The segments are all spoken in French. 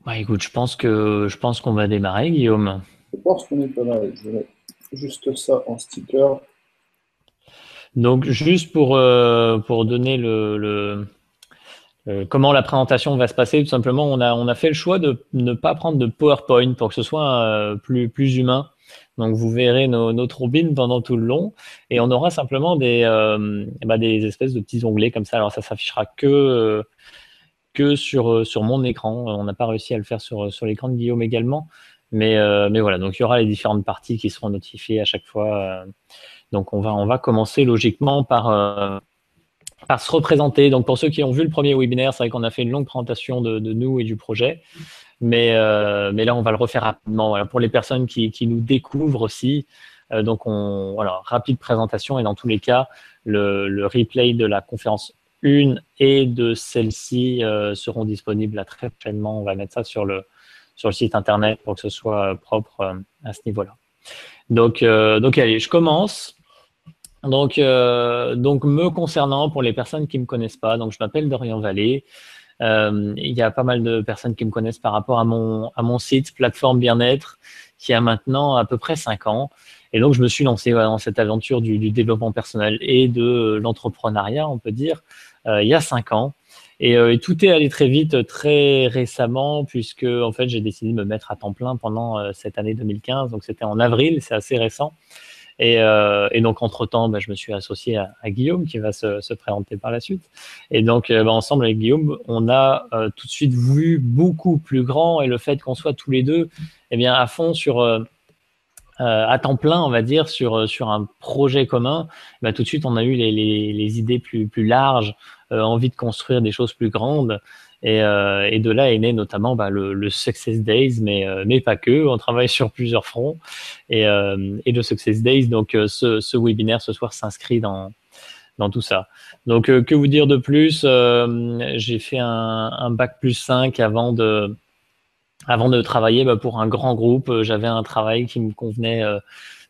Bah, écoute, je pense qu'on va démarrer, Guillaume. Je pense qu'on est pas mal. Je mets juste ça en sticker. Donc, juste pour donner comment la présentation va se passer, tout simplement, on a fait le choix de ne pas prendre de PowerPoint pour que ce soit plus humain. Donc, vous verrez nos turbines pendant tout le long et on aura simplement des espèces de petits onglets comme ça. Alors, ça s'affichera que sur mon écran. On n'a pas réussi à le faire sur l'écran de Guillaume également. Mais voilà, donc il y aura les différentes parties qui seront notifiées à chaque fois. Donc on va commencer logiquement par se représenter. Donc pour ceux qui ont vu le premier webinaire, c'est vrai qu'on a fait une longue présentation de nous et du projet. Mais là, on va le refaire rapidement. Voilà, pour les personnes qui nous découvrent aussi. Donc voilà, rapide présentation et dans tous les cas, le replay de la conférence 1 et de celle-ci seront disponibles là, très prochainement. On va mettre ça sur le site internet pour que ce soit propre à ce niveau-là. Donc allez, je commence. Donc me concernant, pour les personnes qui me connaissent pas, donc je m'appelle Dorian Vallée. Il y a pas mal de personnes qui me connaissent par rapport à mon site Plateforme Bien-être, qui a maintenant à peu près 5 ans. Et donc je me suis lancé dans cette aventure du développement personnel et de l'entrepreneuriat, on peut dire, il y a 5 ans. Et tout est allé très vite, très récemment, puisque en fait j'ai décidé de me mettre à temps plein pendant cette année 2015. Donc c'était en avril, c'est assez récent. Et donc, entre-temps, je me suis associé à Guillaume qui va se présenter par la suite. Et donc, ensemble avec Guillaume, on a tout de suite vu beaucoup plus grand et le fait qu'on soit tous les deux eh bien, à fond à temps plein, on va dire, sur un projet commun, tout de suite, on a eu les idées plus larges, envie de construire des choses plus grandes. Et de là est né notamment le Success Days, mais pas que. On travaille sur plusieurs fronts. Et le Success Days, donc ce webinaire ce soir s'inscrit dans tout ça. Donc, que vous dire de plus? J'ai fait un bac plus 5 avant de travailler pour un grand groupe. J'avais un travail qui me convenait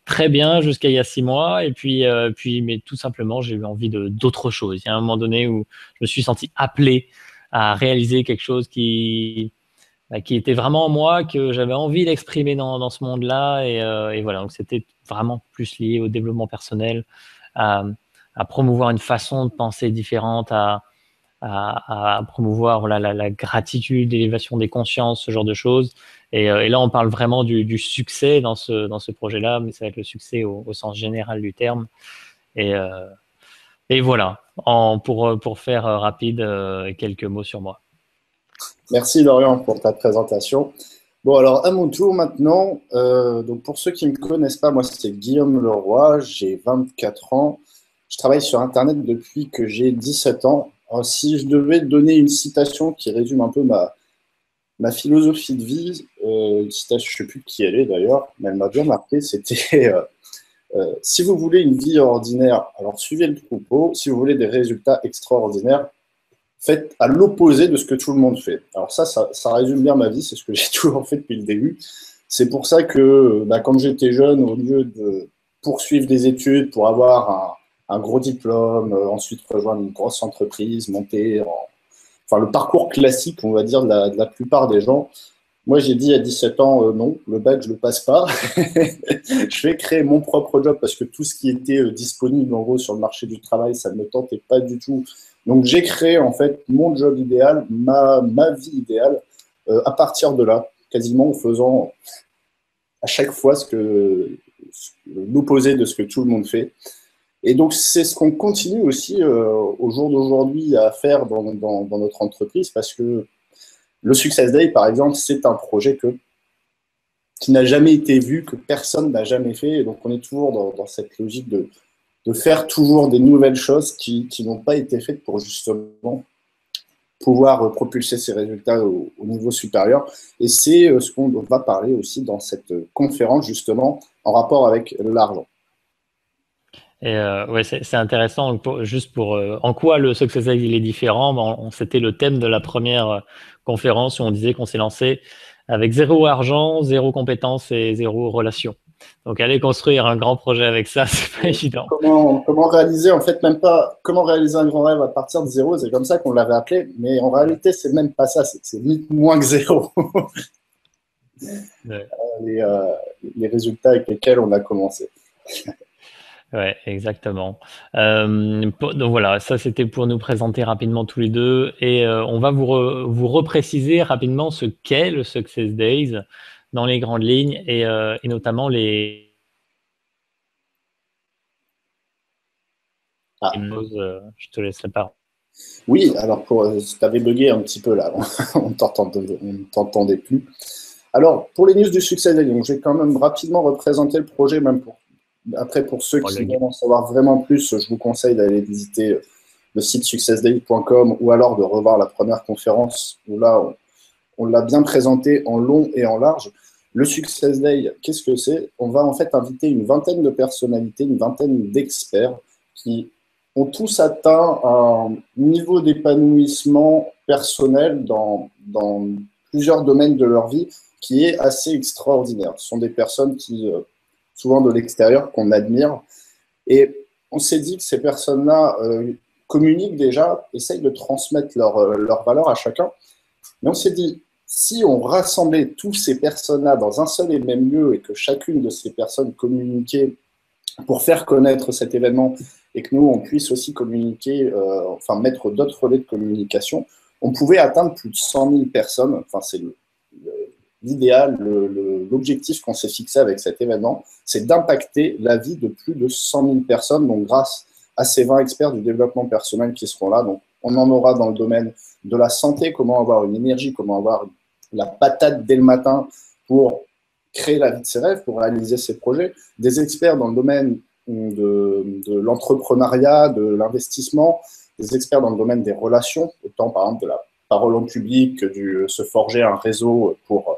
très bien jusqu'à il y a 6 mois. Et puis, mais tout simplement, j'ai eu envie d'autre chose. Il y a un moment donné où je me suis senti appelé à réaliser quelque chose qui était vraiment moi, que j'avais envie d'exprimer dans ce monde-là. Et voilà, donc c'était vraiment plus lié au développement personnel, à, à promouvoir une façon de penser différente, à promouvoir voilà, la gratitude, l'élévation des consciences, ce genre de choses. Et là, on parle vraiment du succès dans ce projet-là, mais ça va être le succès au sens général du terme. Et, euh, et voilà, pour faire rapide, quelques mots sur moi. Merci Dorian pour ta présentation. Bon, alors à mon tour maintenant. Donc pour ceux qui ne me connaissent pas, moi c'est Guillaume Leroy, j'ai 24 ans. Je travaille sur Internet depuis que j'ai 17 ans. Alors, si je devais donner une citation qui résume un peu ma philosophie de vie, une citation, je ne sais plus de qui elle est d'ailleurs, mais elle m'a bien marqué, c'était si vous voulez une vie ordinaire, alors suivez le troupeau. Si vous voulez des résultats extraordinaires, faites à l'opposé de ce que tout le monde fait. Alors ça résume bien ma vie, c'est ce que j'ai toujours fait depuis le début. C'est pour ça que quand j'étais jeune, au lieu de poursuivre des études pour avoir un gros diplôme, ensuite rejoindre une grosse entreprise, enfin le parcours classique, on va dire, de la plupart des gens, moi, j'ai dit à 17 ans, non, le bac, je le passe pas. Je vais créer mon propre job parce que tout ce qui était disponible, en gros, sur le marché du travail, ça ne me tentait pas du tout. Donc, j'ai créé, en fait, mon job idéal, ma vie idéale, à partir de là, quasiment en faisant à chaque fois l'opposé de ce que tout le monde fait. Et donc, c'est ce qu'on continue aussi au jour d'aujourd'hui à faire dans notre entreprise parce que le Success Day, par exemple, c'est un projet qui n'a jamais été vu, que personne n'a jamais fait. Et donc, on est toujours dans cette logique de faire toujours des nouvelles choses qui n'ont pas été faites pour justement pouvoir propulser ces résultats au niveau supérieur. Et c'est ce qu'on va parler aussi dans cette conférence, justement, en rapport avec l'argent. Ouais, c'est intéressant. Juste pour en quoi le Success Aid il est différent. C'était le thème de la première conférence où on disait qu'on s'est lancé avec zéro argent, zéro compétence et zéro relation. Donc, aller construire un grand projet avec ça, c'est pas évident. Comment réaliser, en fait, même pas comment réaliser un grand rêve à partir de zéro, c'est comme ça qu'on l'avait appelé, mais en réalité, c'est même pas ça, c'est moins que zéro. Ouais. Les résultats avec lesquels on a commencé. Ouais, exactement. Donc voilà, ça c'était pour nous présenter rapidement tous les deux et on va vous repréciser rapidement ce qu'est le Success Days dans les grandes lignes et notamment les choses. Je te laisse la parole. Oui, alors tu avais bugué un petit peu là, on ne t'entendait plus. Alors, pour les news du Success Day, donc, je vais quand même rapidement représenter le projet, même après pour ceux qui veulent en savoir vraiment plus, je vous conseille d'aller visiter le site successday.com ou alors de revoir la première conférence où là, on l'a bien présenté en long et en large. Le Success Day, qu'est-ce que c'est? On va en fait inviter une vingtaine de personnalités, une vingtaine d'experts qui ont tous atteint un niveau d'épanouissement personnel dans plusieurs domaines de leur vie qui est assez extraordinaire. Ce sont des personnes qui, souvent de l'extérieur, qu'on admire. Et on s'est dit que ces personnes-là communiquent déjà, essayent de transmettre leur valeur à chacun. Mais on s'est dit, si on rassemblait tous ces personnes-là dans un seul et même lieu et que chacune de ces personnes communiquait pour faire connaître cet événement et que nous, on puisse aussi communiquer, enfin mettre d'autres relais de communication, on pouvait atteindre plus de 100 000 personnes. Enfin, c'est l'idéal, l'objectif qu'on s'est fixé avec cet événement, c'est d'impacter la vie de plus de 100 000 personnes, donc grâce à ces 20 experts du développement personnel qui seront là. Donc, on en aura dans le domaine de la santé, comment avoir une énergie, comment avoir la patate dès le matin pour créer la vie de ses rêves, pour réaliser ses projets, des experts dans le domaine de l'entrepreneuriat, de l'investissement, des experts dans le domaine des relations, autant par exemple de la parole en public, que se forger un réseau pour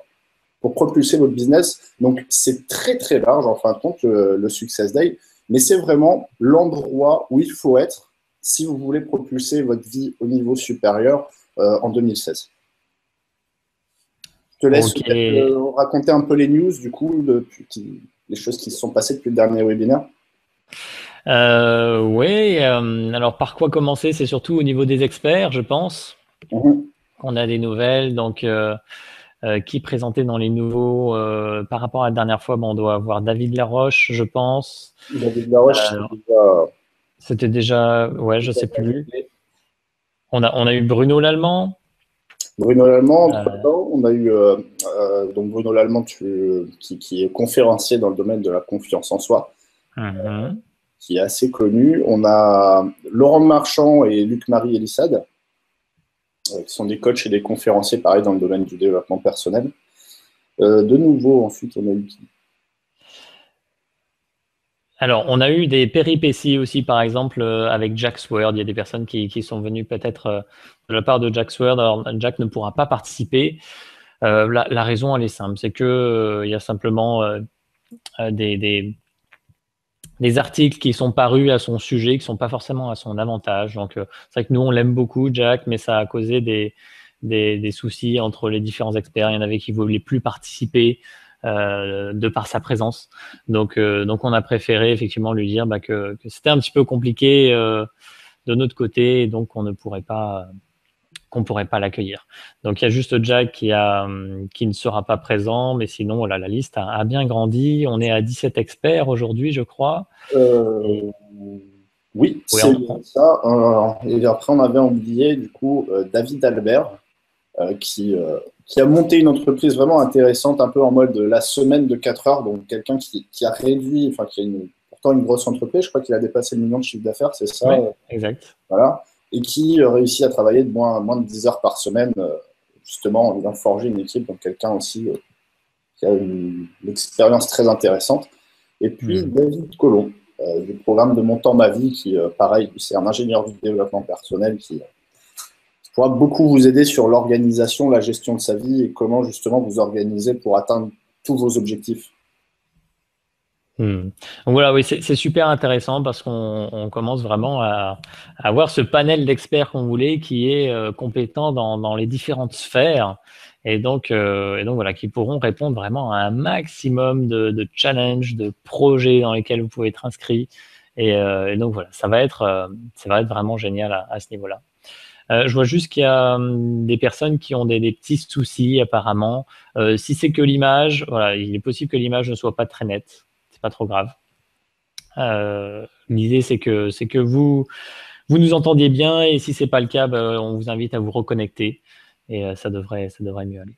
propulser votre business. Donc, c'est très, très large, en fin de compte, le Success Day, mais c'est vraiment l'endroit où il faut être si vous voulez propulser votre vie au niveau supérieur en 2016. Je te laisse raconter un peu les news, du coup, les choses qui se sont passées depuis le dernier webinaire. Oui, alors par quoi commencer? C'est surtout au niveau des experts, je pense. On a des nouvelles, donc qui présentait dans les nouveaux par rapport à la dernière fois, on doit avoir David Laroche, je pense. David Laroche, c'était déjà, ouais, je sais plus. On a eu Bruno Lallemand. Bruno Lallemand, entre-temps, on a eu donc Bruno Lallemand qui est conférencier dans le domaine de la confiance en soi, qui est assez connu. On a Laurent Marchand et Luc-Marie Elissade, qui sont des coachs et des conférenciers, pareil, dans le domaine du développement personnel. De nouveau, ensuite, on a eu qui? Alors, on a eu des péripéties aussi, par exemple, avec Jack Sword. Il y a des personnes qui sont venues peut-être de la part de Jack Sword. Alors, Jack ne pourra pas participer. La raison, elle est simple. C'est que il y a simplement des articles qui sont parus à son sujet, qui sont pas forcément à son avantage. Donc, c'est vrai que nous, on l'aime beaucoup, Jack, mais ça a causé des soucis entre les différents experts. Il y en avait qui ne voulaient plus participer de par sa présence. Donc, on a préféré effectivement lui dire que c'était un petit peu compliqué de notre côté, et donc on ne pourrait pas l'accueillir. Donc il y a juste Jack qui ne sera pas présent, mais sinon voilà, la liste a bien grandi. On est à 17 experts aujourd'hui, je crois. Oui, c'est ça. Et après, on avait oublié du coup David Albert, qui a monté une entreprise vraiment intéressante, un peu en mode la semaine de 4 heures, donc quelqu'un qui a réduit, enfin qui a pourtant une grosse entreprise, je crois qu'il a dépassé le million de chiffre d'affaires, c'est ça? Oui, exact. Voilà, et qui réussit à travailler de moins de 10 heures par semaine, justement en ayant forgé une équipe, donc quelqu'un aussi qui a une expérience très intéressante. Et puis David Collomb, du programme de Mon Temps Ma Vie, qui pareil, c'est un ingénieur du développement personnel qui pourra beaucoup vous aider sur l'organisation, la gestion de sa vie et comment justement vous organiser pour atteindre tous vos objectifs. Hmm. Donc voilà, oui, c'est super intéressant parce qu'on commence vraiment à avoir ce panel d'experts qu'on voulait qui est compétent dans les différentes sphères et donc voilà, qui pourront répondre vraiment à un maximum de challenges, de projets dans lesquels vous pouvez être inscrit. Et donc voilà, ça va être vraiment génial à ce niveau-là. Je vois juste qu'il y a des personnes qui ont des petits soucis apparemment. Si c'est que l'image, voilà, il est possible que l'image ne soit pas très nette. C'est pas trop grave. L'idée c'est que vous nous entendiez bien et si c'est pas le cas, bah, on vous invite à vous reconnecter et ça devrait mieux aller.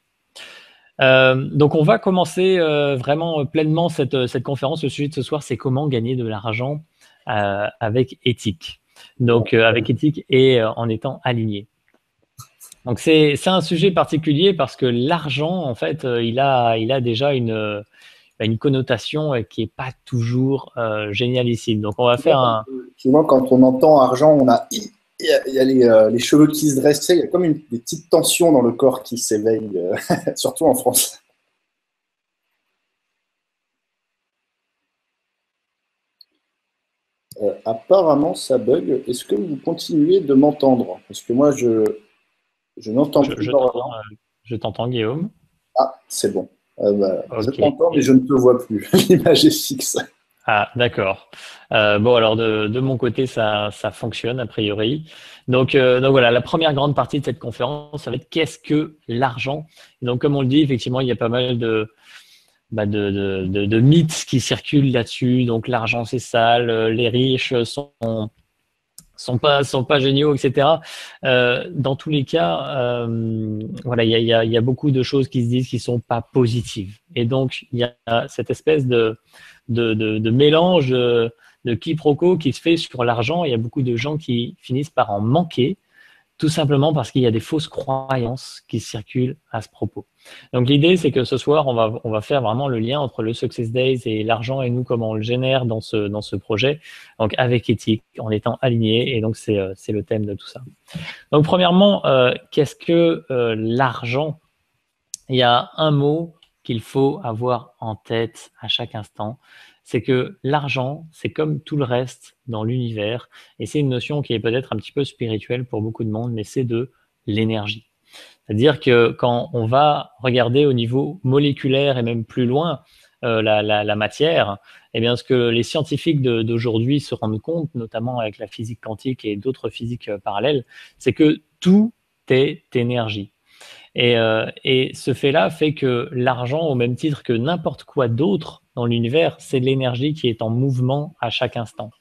Donc on va commencer vraiment pleinement cette conférence. Le sujet de ce soir, c'est comment gagner de l'argent avec éthique. Donc avec éthique et en étant aligné. Donc c'est un sujet particulier parce que l'argent, en fait, il a déjà une connotation qui est pas toujours génialissime. Donc on va faire un. Souvent, quand on entend argent, il y a les cheveux qui se dressent, il y a comme des petites tensions dans le corps qui s'éveillent, surtout en France. Apparemment, ça bug. Est-ce que vous continuez de m'entendre? Parce que moi, je n'entends plus Dorian. Je t'entends, Guillaume. Ah, c'est bon. Je Ok. t'entends, mais je ne te vois plus. L'image est fixe. Ah, d'accord. Bon, alors de mon côté, ça fonctionne a priori. Donc voilà, la première grande partie de cette conférence, ça va être qu'est-ce que l'argent? Et donc, comme on le dit, effectivement, il y a pas mal de mythes qui circulent là-dessus. Donc, l'argent, c'est sale, les riches sont pas géniaux, etc. Dans tous les cas, voilà, il y a beaucoup de choses qui se disent qui sont pas positives. Et donc, il y a cette espèce de mélange de quiproquo qui se fait sur l'argent. Il y a beaucoup de gens qui finissent par en manquer, tout simplement parce qu'il y a des fausses croyances qui circulent à ce propos. Donc l'idée, c'est que ce soir, on va faire vraiment le lien entre le Success Days et l'argent et nous, comment on le génère dans ce projet, donc avec éthique, en étant aligné, et donc c'est le thème de tout ça. Donc premièrement, qu'est-ce que l'argent? Il y a un mot qu'il faut avoir en tête à chaque instant, c'est que l'argent, c'est comme tout le reste dans l'univers, et c'est une notion qui est peut-être un petit peu spirituelle pour beaucoup de monde, mais c'est de l'énergie. C'est-à-dire que quand on va regarder au niveau moléculaire et même plus loin la matière, eh bien, ce que les scientifiques d'aujourd'hui se rendent compte, notamment avec la physique quantique et d'autres physiques parallèles, c'est que tout est énergie. Et ce fait-là fait que l'argent, au même titre que n'importe quoi d'autre dans l'univers, c'est l'énergie qui est en mouvement à chaque instant.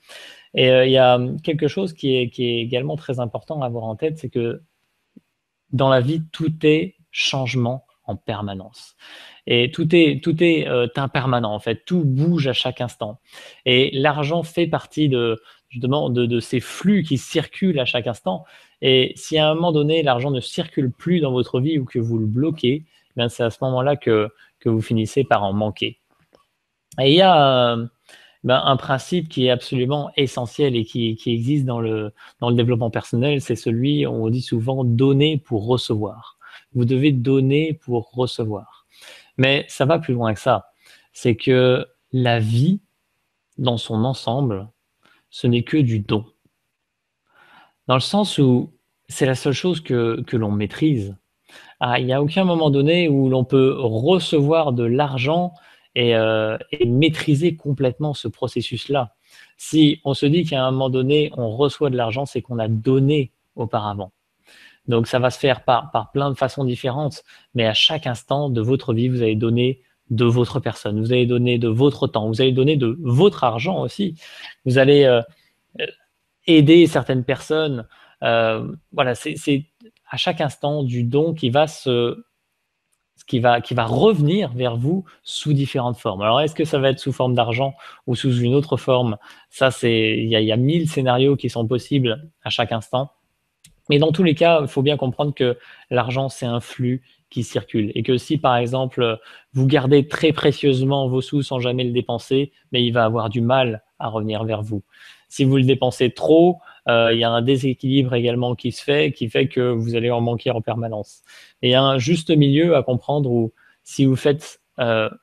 Et il y a quelque chose qui est également très important à avoir en tête, c'est que dans la vie, tout est changement en permanence. Et tout est impermanent, en fait. Tout bouge à chaque instant. Et l'argent fait partie justement, de ces flux qui circulent à chaque instant. Et si à un moment donné, l'argent ne circule plus dans votre vie ou que vous le bloquez, eh c'est à ce moment-là que vous finissez par en manquer. Et il y a un principe qui est absolument essentiel et qui existe dans le développement personnel, c'est celui, on dit souvent, donner pour recevoir. Vous devez donner pour recevoir. Mais ça va plus loin que ça. C'est que la vie, dans son ensemble, ce n'est que du don. Dans le sens où c'est la seule chose que l'on maîtrise. Ah, il n'y a aucun moment donné où l'on peut recevoir de l'argent et maîtriser complètement ce processus-là. Si on se dit qu'à un moment donné, on reçoit de l'argent, c'est qu'on a donné auparavant. Donc ça va se faire par plein de façons différentes, mais à chaque instant de votre vie, vous allez donner de votre personne, vous allez donner de votre temps, vous allez donner de votre argent aussi. Vous allez aider certaines personnes. Voilà, c'est à chaque instant du don qui va revenir vers vous sous différentes formes. Alors, est-ce que ça va être sous forme d'argent ou sous une autre forme? Ça, il y a 1000 scénarios qui sont possibles à chaque instant. Mais dans tous les cas, il faut bien comprendre que l'argent, c'est un flux qui circule. Et que si, par exemple, vous gardez très précieusement vos sous sans jamais le dépenser, mais il va avoir du mal à revenir vers vous. Si vous le dépensez trop, il y a un déséquilibre également qui fait que vous allez en manquer en permanence. Et il y a un juste milieu à comprendre où si vous faites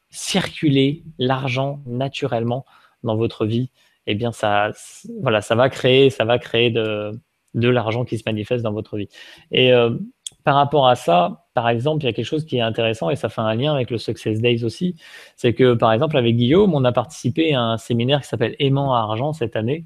circuler l'argent naturellement dans votre vie, eh bien voilà, ça va créer de l'argent qui se manifeste dans votre vie. Et par rapport à ça, par exemple, il y a quelque chose qui est intéressant et ça fait un lien avec le Success Days aussi, c'est que par exemple avec Guillaume, on a participé à un séminaire qui s'appelle Aimant à argent cette année.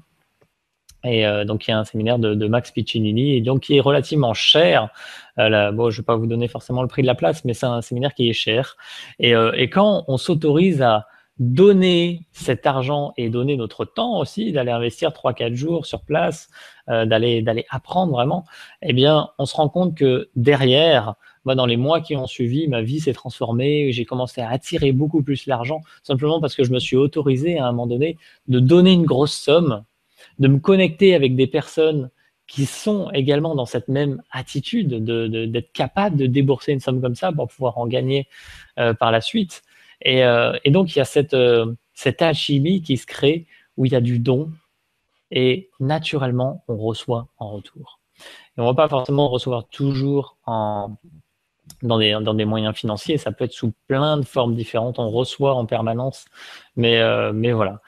Et donc, il y a un séminaire de Max Piccinini, et donc qui est relativement cher. Bon, je ne vais pas vous donner forcément le prix de la place, mais c'est un séminaire qui est cher. Et quand on s'autorise à donner cet argent et donner notre temps aussi, d'aller investir 3-4 jours sur place, d'aller apprendre vraiment, eh bien, on se rend compte que derrière, moi, dans les mois qui ont suivi, ma vie s'est transformée. J'ai commencé à attirer beaucoup plus l'argent, simplement parce que je me suis autorisé à un moment donné de donner une grosse somme, de me connecter avec des personnes qui sont également dans cette même attitude d'être capable de débourser une somme comme ça pour pouvoir en gagner par la suite. Et donc, il y a cette alchimie qui se crée où il y a du don et naturellement, on reçoit en retour. Et on ne va pas forcément recevoir toujours dans des moyens financiers, ça peut être sous plein de formes différentes, on reçoit en permanence, mais voilà.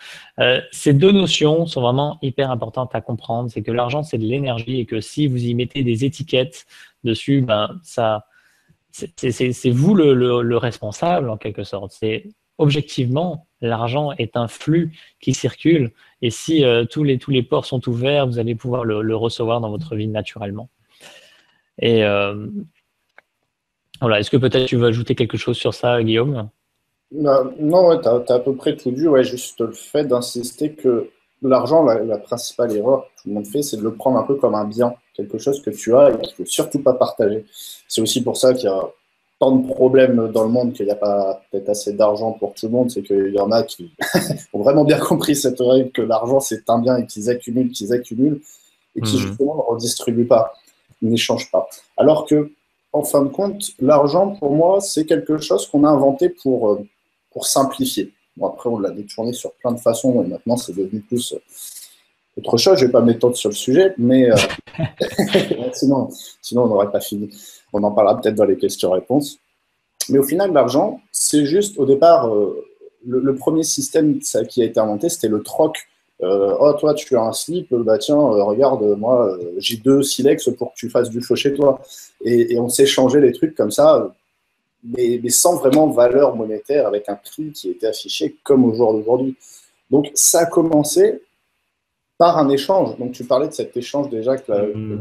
Ces deux notions sont vraiment hyper importantes à comprendre, c'est que l'argent c'est de l'énergie et que si vous y mettez des étiquettes dessus, ben c'est vous le responsable en quelque sorte. C'est objectivement, l'argent est un flux qui circule et si tous les ports sont ouverts, vous allez pouvoir le recevoir dans votre vie naturellement. Et voilà, est-ce que peut-être tu veux ajouter quelque chose sur ça, Guillaume? Non, ouais, tu as à peu près tout dit. Ouais, juste le fait d'insister que l'argent, la principale erreur que tout le monde fait, c'est de le prendre un peu comme un bien, quelque chose que tu as et qu'il ne faut surtout pas partager. C'est aussi pour ça qu'il y a tant de problèmes dans le monde, qu'il n'y a pas peut-être assez d'argent pour tout le monde. C'est qu'il y en a qui ont vraiment bien compris cette règle que l'argent, c'est un bien et qu'ils accumulent, et qui justement ne redistribuent pas, n'échangent pas. Alors que, en fin de compte, l'argent, pour moi, c'est quelque chose qu'on a inventé pour simplifier. Bon, après, on l'a détourné sur plein de façons et maintenant, c'est devenu plus autre chose. Je ne vais pas m'étendre sur le sujet, mais sinon, on n'aurait pas fini. On en parlera peut-être dans les questions-réponses. Mais au final, l'argent, c'est juste, au départ, le premier système qui a été inventé, c'était le troc. Oh, toi, tu as un slip, bah tiens, regarde, moi, j'ai 2 silex pour que tu fasses du faux chez toi. Et on s'échangeait les trucs comme ça, mais sans vraiment valeur monétaire, avec un prix qui était affiché comme au jour d'aujourd'hui. Donc, ça a commencé par un échange. Donc, tu parlais de cet échange déjà, que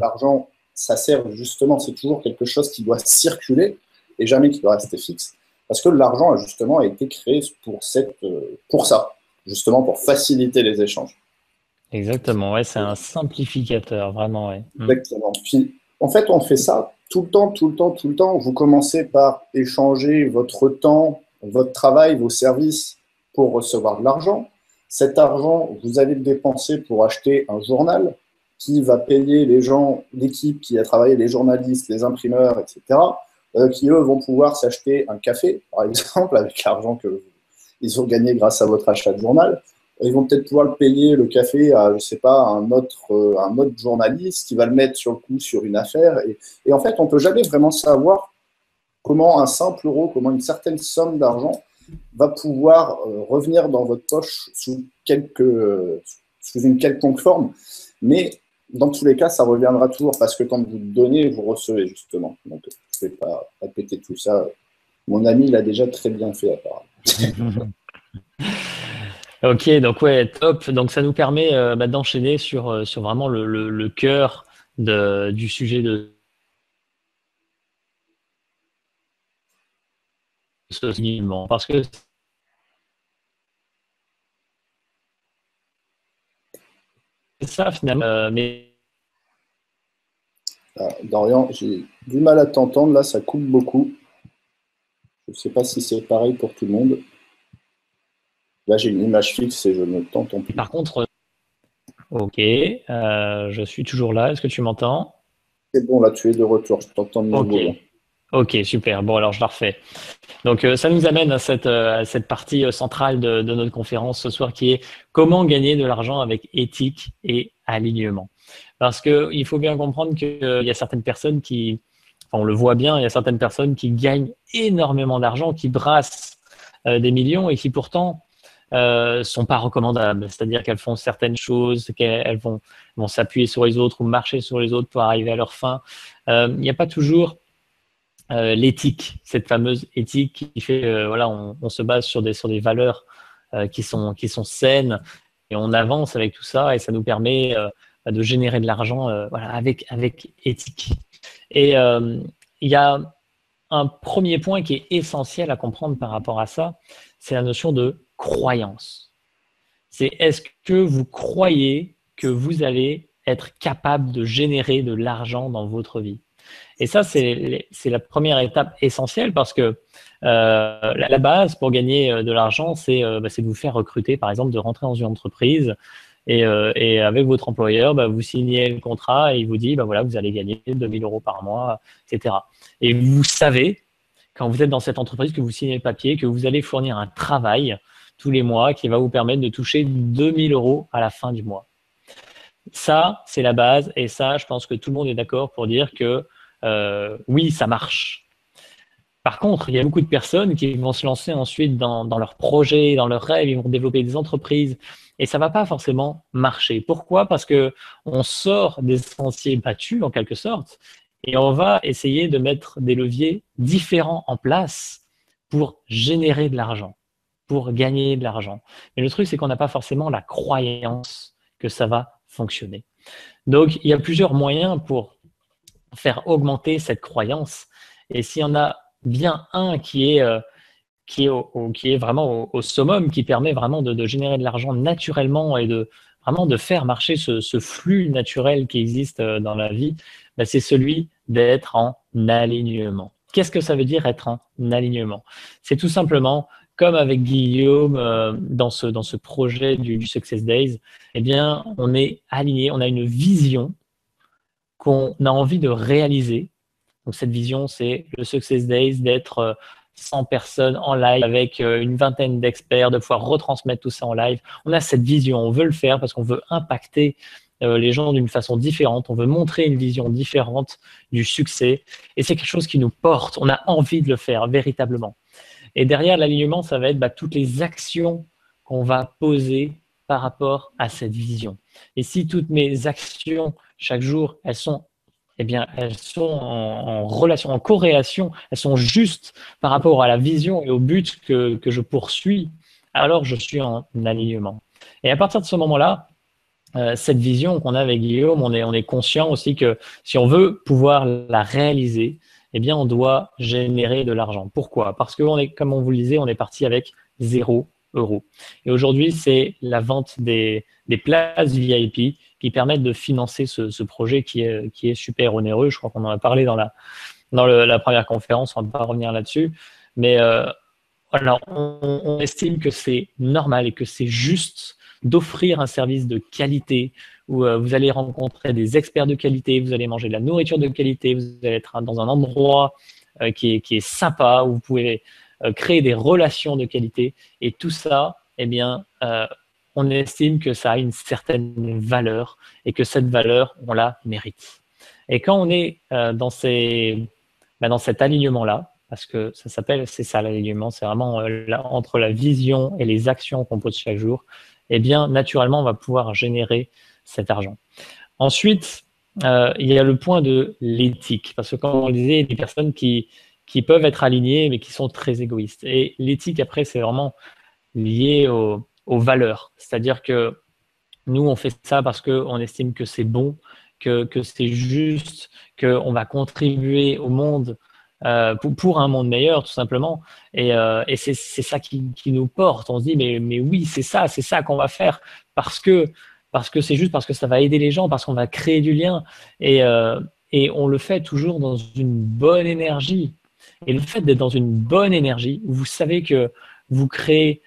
l'argent, ça sert justement, c'est toujours quelque chose qui doit circuler et jamais qui doit rester fixe. Parce que l'argent, a justement, été créé pour ça, justement pour faciliter les échanges. Exactement, ouais, c'est un simplificateur, vraiment, ouais. Exactement. Puis, en fait, on fait ça tout le temps. Vous commencez par échanger votre temps, votre travail, vos services pour recevoir de l'argent. Cet argent, vous allez le dépenser pour acheter un journal qui va payer les gens, l'équipe qui a travaillé, les journalistes, les imprimeurs, etc., qui, eux, vont pouvoir s'acheter un café, par exemple, avec l'argent qu'ils ont gagné grâce à votre achat de journal. Ils vont peut-être pouvoir le payer, le café, à, je sais pas, un autre journaliste qui va le mettre sur le coup sur une affaire. Et en fait, on ne peut jamais vraiment savoir comment un simple euro, comment une certaine somme d'argent va pouvoir revenir dans votre poche sous une quelconque forme. Mais dans tous les cas, ça reviendra toujours parce que quand vous donnez, vous recevez justement. Donc, je ne vais pas répéter tout ça. Mon ami l'a déjà très bien fait apparemment. Ok, donc ouais, top. Donc ça nous permet d'enchaîner sur vraiment le cœur du sujet de ce signifiant. Parce que c'est ça finalement. Mais Dorian, j'ai du mal à t'entendre. Là, ça coupe beaucoup. Je ne sais pas si c'est pareil pour tout le monde. Là, j'ai une image fixe et je ne t'entends plus. Par contre, ok, je suis toujours là. Est-ce que tu m'entends? C'est bon, là, tu es de retour. Je t'entends de nouveau. Ok. Ok, super. Bon, alors je la refais. Donc, ça nous amène à cette partie centrale de notre conférence ce soir qui est comment gagner de l'argent avec éthique et alignement. Parce qu'il faut bien comprendre qu'il y a certaines personnes qui, enfin, on le voit bien, il y a certaines personnes qui gagnent énormément d'argent, qui brassent des millions et qui pourtant sont pas recommandables. C'est-à-dire qu'elles font certaines choses, qu'elles vont s'appuyer sur les autres ou marcher sur les autres pour arriver à leur fin. Il n'y a pas toujours l'éthique, cette fameuse éthique qui fait, voilà, on se base sur des valeurs qui sont saines et on avance avec tout ça et ça nous permet de générer de l'argent voilà, avec éthique. Et il y a un premier point qui est essentiel à comprendre par rapport à ça, c'est la notion de croyance. C'est est-ce que vous croyez que vous allez être capable de générer de l'argent dans votre vie? Et ça, c'est la première étape essentielle parce que la base pour gagner de l'argent, c'est de vous faire recruter, par exemple, de rentrer dans une entreprise et avec votre employeur, vous signez le contrat et il vous dit, voilà, vous allez gagner 2 000 € par mois, etc. Et vous savez, quand vous êtes dans cette entreprise, que vous signez le papier, que vous allez fournir un travail tous les mois qui va vous permettre de toucher 2 000 € à la fin du mois. Ça, c'est la base et ça, je pense que tout le monde est d'accord pour dire que oui, ça marche. Par contre, il y a beaucoup de personnes qui vont se lancer ensuite dans leurs projets, dans leurs rêves, ils vont développer des entreprises et ça ne va pas forcément marcher. Pourquoi? Parce qu'on sort des sentiers battus en quelque sorte et on va essayer de mettre des leviers différents en place pour générer de l'argent, pour gagner de l'argent. Mais le truc, c'est qu'on n'a pas forcément la croyance que ça va fonctionner. Donc, il y a plusieurs moyens pour faire augmenter cette croyance. Et s'il y en a bien un qui est vraiment au summum, qui permet vraiment de générer de l'argent naturellement et vraiment de faire marcher ce flux naturel qui existe dans la vie, c'est celui d'être en alignement. Qu'est-ce que ça veut dire être en alignement? C'est tout simplement, comme avec Guillaume dans ce projet du Success Days, eh bien, on est aligné, on a une vision qu'on a envie de réaliser. Donc, cette vision, c'est le Success Days, d'être 100 personnes en live avec une vingtaine d'experts, de pouvoir retransmettre tout ça en live. On a cette vision, on veut le faire parce qu'on veut impacter les gens d'une façon différente, on veut montrer une vision différente du succès et c'est quelque chose qui nous porte, on a envie de le faire véritablement. Et derrière l'alignement, ça va être toutes les actions qu'on va poser par rapport à cette vision. Et si toutes mes actions chaque jour, elles sont en relation, en corrélation, elles sont justes par rapport à la vision et au but que je poursuis, alors je suis en alignement. Et à partir de ce moment-là, cette vision qu'on a avec Guillaume, on est conscient aussi que si on veut pouvoir la réaliser, eh bien, on doit générer de l'argent. Pourquoi? Parce que comme on vous le disait, on est parti avec 0 €. Et aujourd'hui, c'est la vente des places VIP qui permettent de financer ce projet qui est super onéreux. Je crois qu'on en a parlé dans la première conférence, on ne va pas revenir là-dessus. Mais alors, on estime que c'est normal et que c'est juste d'offrir un service de qualité où vous allez rencontrer des experts de qualité, vous allez manger de la nourriture de qualité, vous allez être dans un endroit qui est sympa, où vous pouvez créer des relations de qualité. Et tout ça, eh bien, on estime que ça a une certaine valeur et que cette valeur, on la mérite. Et quand on est dans cet alignement-là, parce que c'est ça l'alignement, c'est vraiment entre la vision et les actions qu'on pose chaque jour, eh bien, naturellement, on va pouvoir générer cet argent. Ensuite, il y a le point de l'éthique, parce que comme on le disait, il y a des personnes qui peuvent être alignées, mais qui sont très égoïstes. Et l'éthique, après, c'est vraiment lié aux valeurs. C'est-à-dire que nous, on fait ça parce qu'on estime que c'est bon, que c'est juste, qu'on va contribuer au monde pour un monde meilleur, tout simplement. Et c'est ça qui nous porte. On se dit, mais oui, c'est ça qu'on va faire parce que c'est juste, parce que ça va aider les gens, parce qu'on va créer du lien. Et on le fait toujours dans une bonne énergie. Et le fait d'être dans une bonne énergie, où vous savez que vous créez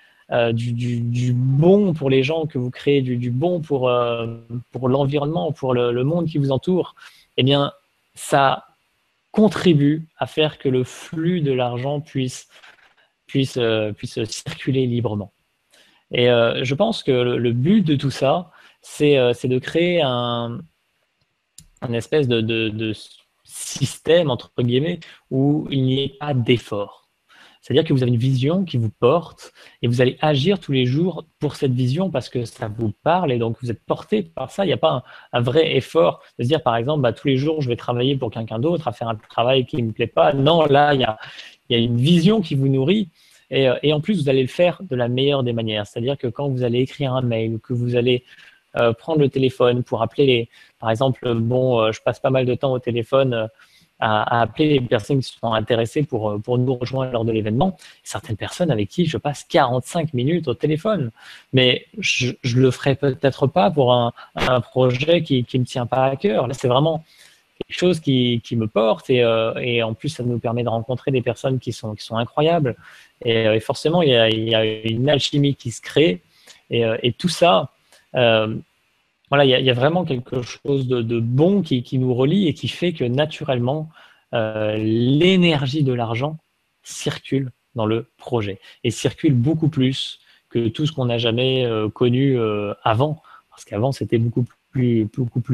du bon pour les gens, que vous créez du bon pour l'environnement, pour le monde qui vous entoure, eh bien, ça contribue à faire que le flux de l'argent puisse circuler librement. Et je pense que le but de tout ça, c'est de créer un espèce de système, entre guillemets, où il n'y ait pas d'effort. C'est-à-dire que vous avez une vision qui vous porte et vous allez agir tous les jours pour cette vision parce que ça vous parle et donc vous êtes porté par ça. Il n'y a pas un vrai effort de se dire, par exemple, bah, tous les jours, je vais travailler pour quelqu'un d'autre, à faire un travail qui ne me plaît pas. Non, là, il y a une vision qui vous nourrit. Et en plus, vous allez le faire de la meilleure des manières. C'est-à-dire que quand vous allez écrire un mail ou que vous allez prendre le téléphone pour appeler par exemple, je passe pas mal de temps au téléphone à appeler les personnes qui sont intéressées pour nous rejoindre lors de l'événement. Certaines personnes avec qui je passe 45 minutes au téléphone, mais je le ferai peut-être pas pour un projet qui me tient pas à cœur. Là, c'est vraiment quelque chose qui me porte et en plus, ça nous permet de rencontrer des personnes qui sont incroyables. Et forcément, il y a une alchimie qui se crée et tout ça. Voilà, il y a vraiment quelque chose de bon qui nous relie et qui fait que naturellement, l'énergie de l'argent circule dans le projet et circule beaucoup plus que tout ce qu'on n'a jamais connu avant. Parce qu'avant, c'était beaucoup plus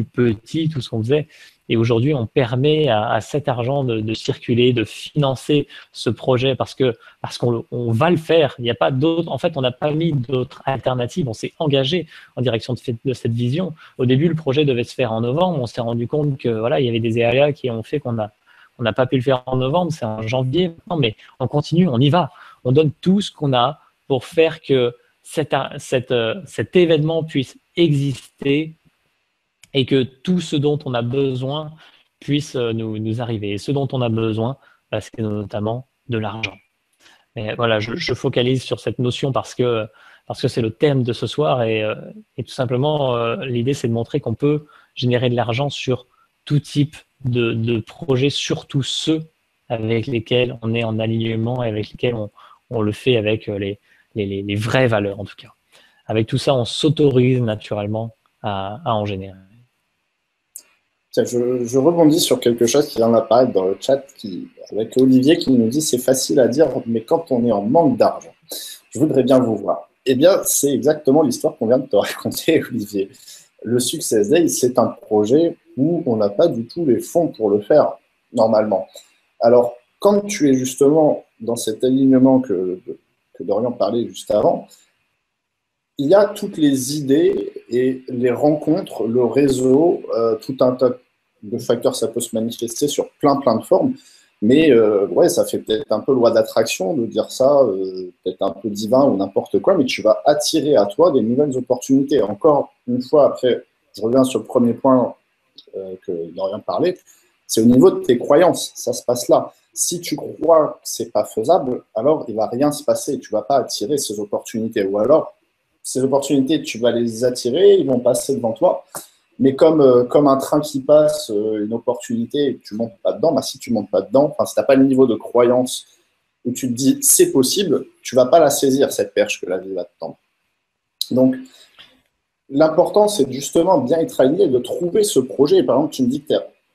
petit, tout ce qu'on faisait. Et aujourd'hui, on permet à cet argent de circuler, de financer ce projet parce qu'on va le faire. Il n'y a pas d'autre. En fait, on n'a pas mis d'autres alternatives. On s'est engagé en direction de cette vision. Au début, le projet devait se faire en novembre. On s'est rendu compte que voilà, il y avait des aléas qui ont fait qu'on n'a pas pu le faire en novembre. C'est en janvier maintenant, mais on continue, on y va. On donne tout ce qu'on a pour faire que cet événement puisse exister et que tout ce dont on a besoin puisse nous arriver. Et ce dont on a besoin, bah, c'est notamment de l'argent. Mais voilà, je focalise sur cette notion parce que c'est le thème de ce soir et tout simplement, l'idée, c'est de montrer qu'on peut générer de l'argent sur tout type de projets, surtout ceux avec lesquels on est en alignement et avec lesquels on le fait avec les vraies valeurs, en tout cas. Avec tout ça, on s'autorise naturellement à en générer. Je rebondis sur quelque chose qui vient d'apparaître dans le chat avec Olivier qui nous dit c'est facile à dire, mais quand on est en manque d'argent, je voudrais bien vous voir. Eh bien, c'est exactement l'histoire qu'on vient de te raconter, Olivier. Le Success Day, c'est un projet où on n'a pas du tout les fonds pour le faire, normalement. Alors, quand tu es justement dans cet alignement que Dorian parlait juste avant, il y a toutes les idées et les rencontres, le réseau, tout un tas de facteurs, ça peut se manifester sur plein de formes. Mais ouais, ça fait peut-être un peu loi d'attraction de dire ça, peut-être un peu divin ou n'importe quoi, mais tu vas attirer à toi des nouvelles opportunités. Encore une fois, après, je reviens sur le premier point que Dorian parlait, c'est au niveau de tes croyances, ça se passe là. Si tu crois que c'est pas faisable, alors il va rien se passer, tu vas pas attirer ces opportunités. Ou alors, ces opportunités, tu vas les attirer, ils vont passer devant toi. Mais comme un train qui passe, une opportunité, et tu ne montes pas dedans, bah, si tu ne montes pas dedans, si tu n'as pas le niveau de croyance où tu te dis c'est possible, tu ne vas pas la saisir, cette perche que la vie va te tendre. Donc, l'important, c'est justement bien être aligné et de trouver ce projet. Par exemple, tu me dis que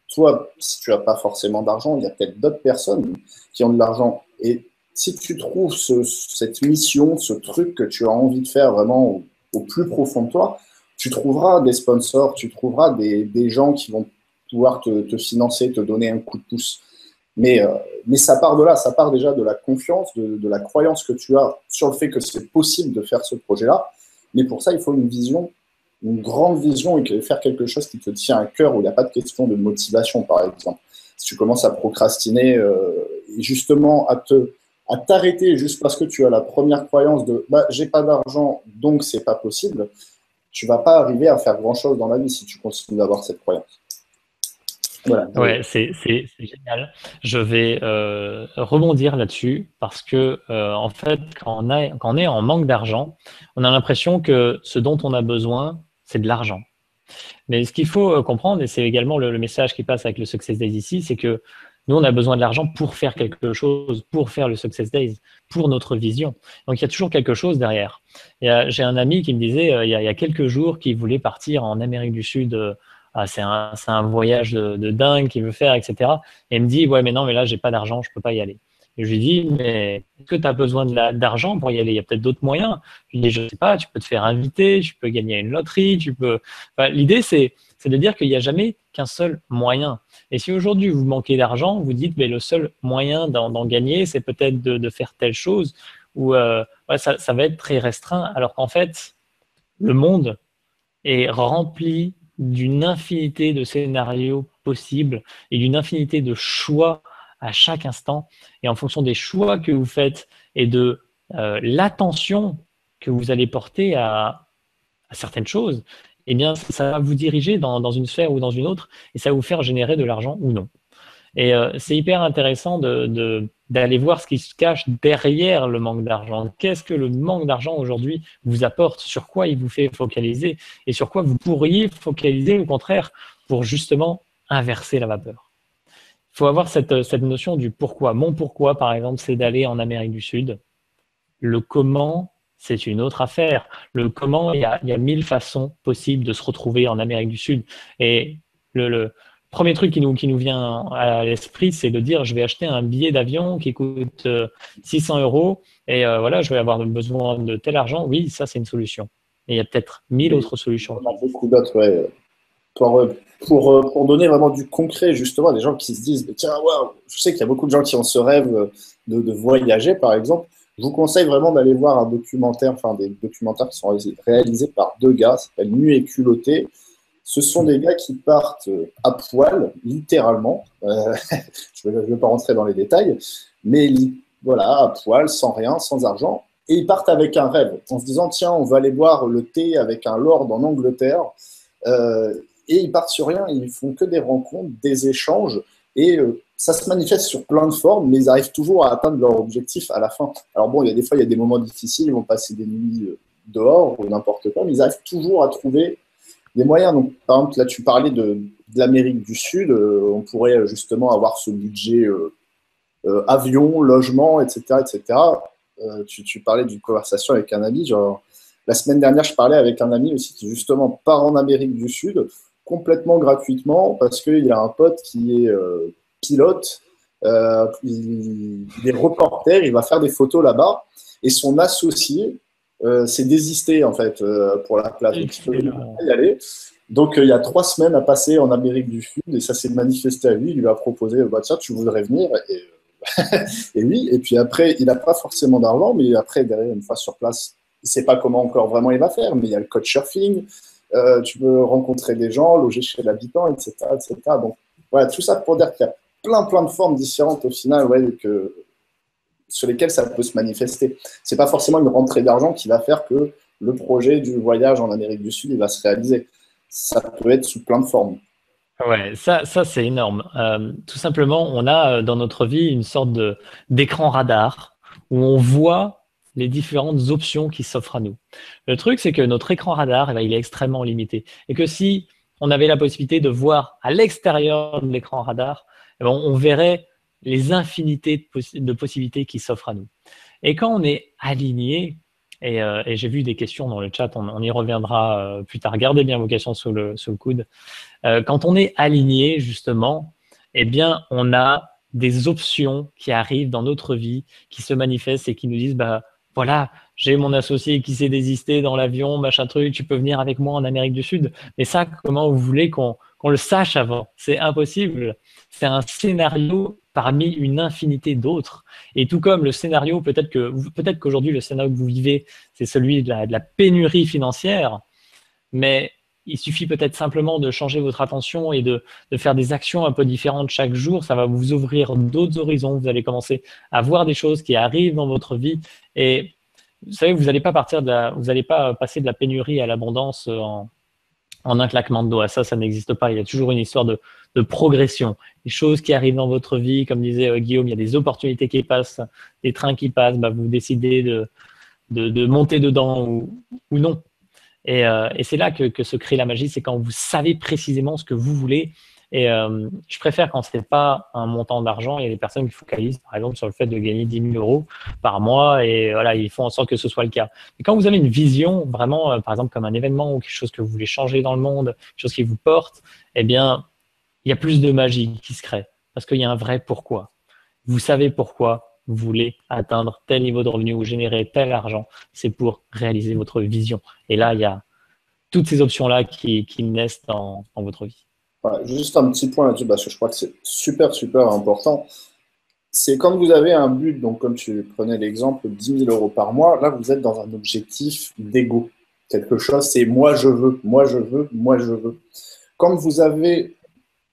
toi, si tu n'as pas forcément d'argent, il y a peut-être d'autres personnes qui ont de l'argent. Et si tu trouves cette mission, ce truc que tu as envie de faire vraiment au plus profond de toi, tu trouveras des sponsors, tu trouveras des gens qui vont pouvoir te financer, te donner un coup de pouce. Mais ça part de là, ça part déjà de la confiance, de la croyance que tu as sur le fait que c'est possible de faire ce projet-là. Mais pour ça, il faut une vision, une grande vision et faire quelque chose qui te tient à cœur, où il n'y a pas de question de motivation, par exemple. Si tu commences à procrastiner et justement à t'arrêter juste parce que tu as la première croyance de j'ai pas d'argent, donc c'est pas possible, tu vas pas arriver à faire grand-chose dans la vie si tu continues d'avoir cette croyance. Voilà. Ouais, c'est génial. Je vais rebondir là-dessus parce que en fait, quand on est en manque d'argent, on a l'impression que ce dont on a besoin, c'est de l'argent. Mais ce qu'il faut comprendre, et c'est également le message qui passe avec le Success Days ici, c'est que nous, on a besoin de l'argent pour faire quelque chose, pour faire le Success Days, pour notre vision. Donc, il y a toujours quelque chose derrière. J'ai un ami qui me disait, il y a quelques jours, qu'il voulait partir en Amérique du Sud. C'est un voyage de dingue qu'il veut faire, etc. Et il me dit, ouais, mais non, mais là, j'ai pas d'argent, je peux pas y aller. Et je lui dis, mais est-ce que tu as besoin d'argent pour y aller? Il y a peut-être d'autres moyens. Je lui dis, je sais pas, tu peux te faire inviter, tu peux gagner à une loterie, tu peux… Enfin, l'idée, c'est de dire qu'il n'y a jamais qu'un seul moyen. Et si aujourd'hui vous manquez d'argent, vous dites mais le seul moyen d'en gagner, c'est peut-être de faire telle chose, ou ouais, ça va être très restreint, alors qu'en fait, le monde est rempli d'une infinité de scénarios possibles et d'une infinité de choix à chaque instant. Et en fonction des choix que vous faites et de l'attention que vous allez porter à certaines choses, eh bien, ça va vous diriger dans une sphère ou dans une autre et ça va vous faire générer de l'argent ou non. Et c'est hyper intéressant d'aller voir ce qui se cache derrière le manque d'argent. Qu'est-ce que le manque d'argent aujourd'hui vous apporte? Sur quoi il vous fait focaliser? Et sur quoi vous pourriez focaliser au contraire pour justement inverser la vapeur? Il faut avoir cette notion du pourquoi. Mon pourquoi, par exemple, c'est d'aller en Amérique du Sud. Le comment, c'est une autre affaire. Le comment, il y a 1000 façons possibles de se retrouver en Amérique du Sud. Et le premier truc qui nous vient à l'esprit, c'est de dire je vais acheter un billet d'avion qui coûte 600 euros et voilà, je vais avoir besoin de tel argent. Oui, ça, c'est une solution. Et il y a peut-être 1000 autres solutions. Il y en a beaucoup d'autres, ouais. Pour donner vraiment du concret, justement, des gens qui se disent, tiens, waouh, je sais qu'il y a beaucoup de gens qui ont ce rêve de voyager, par exemple. Je vous conseille vraiment d'aller voir un documentaire, enfin des documentaires qui sont réalisés par deux gars, ça s'appelle Nu et culotté. Ce sont des gars qui partent à poil, littéralement. Je ne vais pas rentrer dans les détails, mais voilà, à poil, sans rien, sans argent. Et ils partent avec un rêve, en se disant, tiens, on va aller boire le thé avec un lord en Angleterre. Et ils partent sur rien, ils font que des rencontres, des échanges, et ça se manifeste sur plein de formes, mais ils arrivent toujours à atteindre leur objectif à la fin. Alors bon, il y a des fois, il y a des moments difficiles, ils vont passer des nuits dehors ou n'importe quoi, mais ils arrivent toujours à trouver des moyens. Donc, par exemple, là, tu parlais de l'Amérique du Sud, on pourrait justement avoir ce budget avion, logement, etc., etc. Tu parlais d'une conversation avec un ami, genre, la semaine dernière, je parlais avec un ami aussi qui justement part en Amérique du Sud complètement gratuitement parce qu'il y a un pote qui est pilote, il est reporter, il va faire des photos là-bas et son associé s'est désisté en fait pour la place. Donc, il peut y aller. Donc, il y a 3 semaines à passer en Amérique du Sud et ça s'est manifesté à lui. Il lui a proposé, bah, tiens, tu voudrais venir et oui, et puis après, il n'a pas forcément d'argent, mais après, derrière, une fois sur place, il ne sait pas comment encore vraiment il va faire, mais il y a le couchsurfing, tu peux rencontrer des gens, loger chez l'habitant, etc., etc. Donc, voilà, tout ça pour dire qu'il y a plein de formes différentes au final, ouais, sur lesquelles ça peut se manifester. Ce n'est pas forcément une rentrée d'argent qui va faire que le projet du voyage en Amérique du Sud il va se réaliser. Ça peut être sous plein de formes. Ouais, ça c'est énorme. Tout simplement, on a dans notre vie une sorte d'écran radar où on voit les différentes options qui s'offrent à nous. Le truc, c'est que notre écran radar, eh ben, il est extrêmement limité. Et que si on avait la possibilité de voir à l'extérieur de l'écran radar, eh ben, on verrait les infinités de possibilités qui s'offrent à nous. Et quand on est aligné, et j'ai vu des questions dans le chat, on y reviendra plus tard. Gardez bien vos questions sous le coude. Quand on est aligné, justement, eh bien, on a des options qui arrivent dans notre vie, qui se manifestent et qui nous disent, bah, voilà, j'ai mon associé qui s'est désisté dans l'avion, machin truc, tu peux venir avec moi en Amérique du Sud. Mais ça, comment vous voulez qu'on le sache avant? C'est impossible. C'est un scénario parmi une infinité d'autres. Et tout comme le scénario, peut-être qu'aujourd'hui, le scénario que vous vivez, c'est celui de la pénurie financière, mais il suffit peut-être simplement de changer votre attention et de faire des actions un peu différentes chaque jour. Ça va vous ouvrir d'autres horizons. Vous allez commencer à voir des choses qui arrivent dans votre vie. Et vous savez, vous n'allez pas passer de la pénurie à l'abondance en un claquement de doigts. Ça n'existe pas. Il y a toujours une histoire de progression. Des choses qui arrivent dans votre vie, comme disait Guillaume, il y a des opportunités qui passent, des trains qui passent. Bah, vous décidez de monter dedans ou non. Et c'est là que se crée la magie, c'est quand vous savez précisément ce que vous voulez. Et je préfère quand ce n'est pas un montant d'argent. Il y a des personnes qui focalisent, par exemple, sur le fait de gagner 10 000 euros par mois et voilà, ils font en sorte que ce soit le cas. Et quand vous avez une vision, vraiment, par exemple, comme un événement ou quelque chose que vous voulez changer dans le monde, quelque chose qui vous porte, eh bien, il y a plus de magie qui se crée parce qu'il y a un vrai pourquoi. Vous savez pourquoi vous voulez atteindre tel niveau de revenu ou générer tel argent, c'est pour réaliser votre vision. Et là, il y a toutes ces options-là qui naissent dans votre vie. Ouais, juste un petit point là-dessus, parce que je crois que c'est super, super important. C'est quand vous avez un but, donc comme tu prenais l'exemple, 10 000 € par mois, là, vous êtes dans un objectif d'ego. Quelque chose, c'est moi, je veux, moi, je veux, moi, je veux. Quand vous avez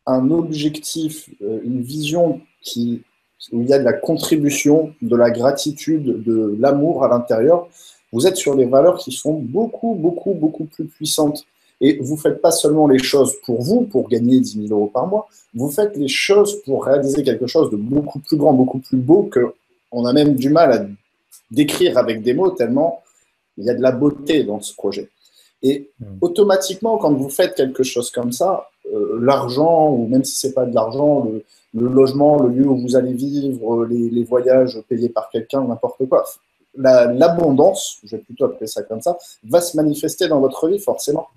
un objectif, une vision où il y a de la contribution, de la gratitude, de l'amour à l'intérieur, vous êtes sur des valeurs qui sont beaucoup, beaucoup, beaucoup plus puissantes. Et vous ne faites pas seulement les choses pour vous, pour gagner 10 000 € par mois, vous faites les choses pour réaliser quelque chose de beaucoup plus grand, beaucoup plus beau, qu'on a même du mal à décrire avec des mots, tellement il y a de la beauté dans ce projet. Et automatiquement, quand vous faites quelque chose comme ça, l'argent, ou même si ce n'est pas de l'argent, le logement, le lieu où vous allez vivre, les voyages payés par quelqu'un, n'importe quoi, l'abondance, je vais plutôt appeler ça comme ça, va se manifester dans votre vie forcément.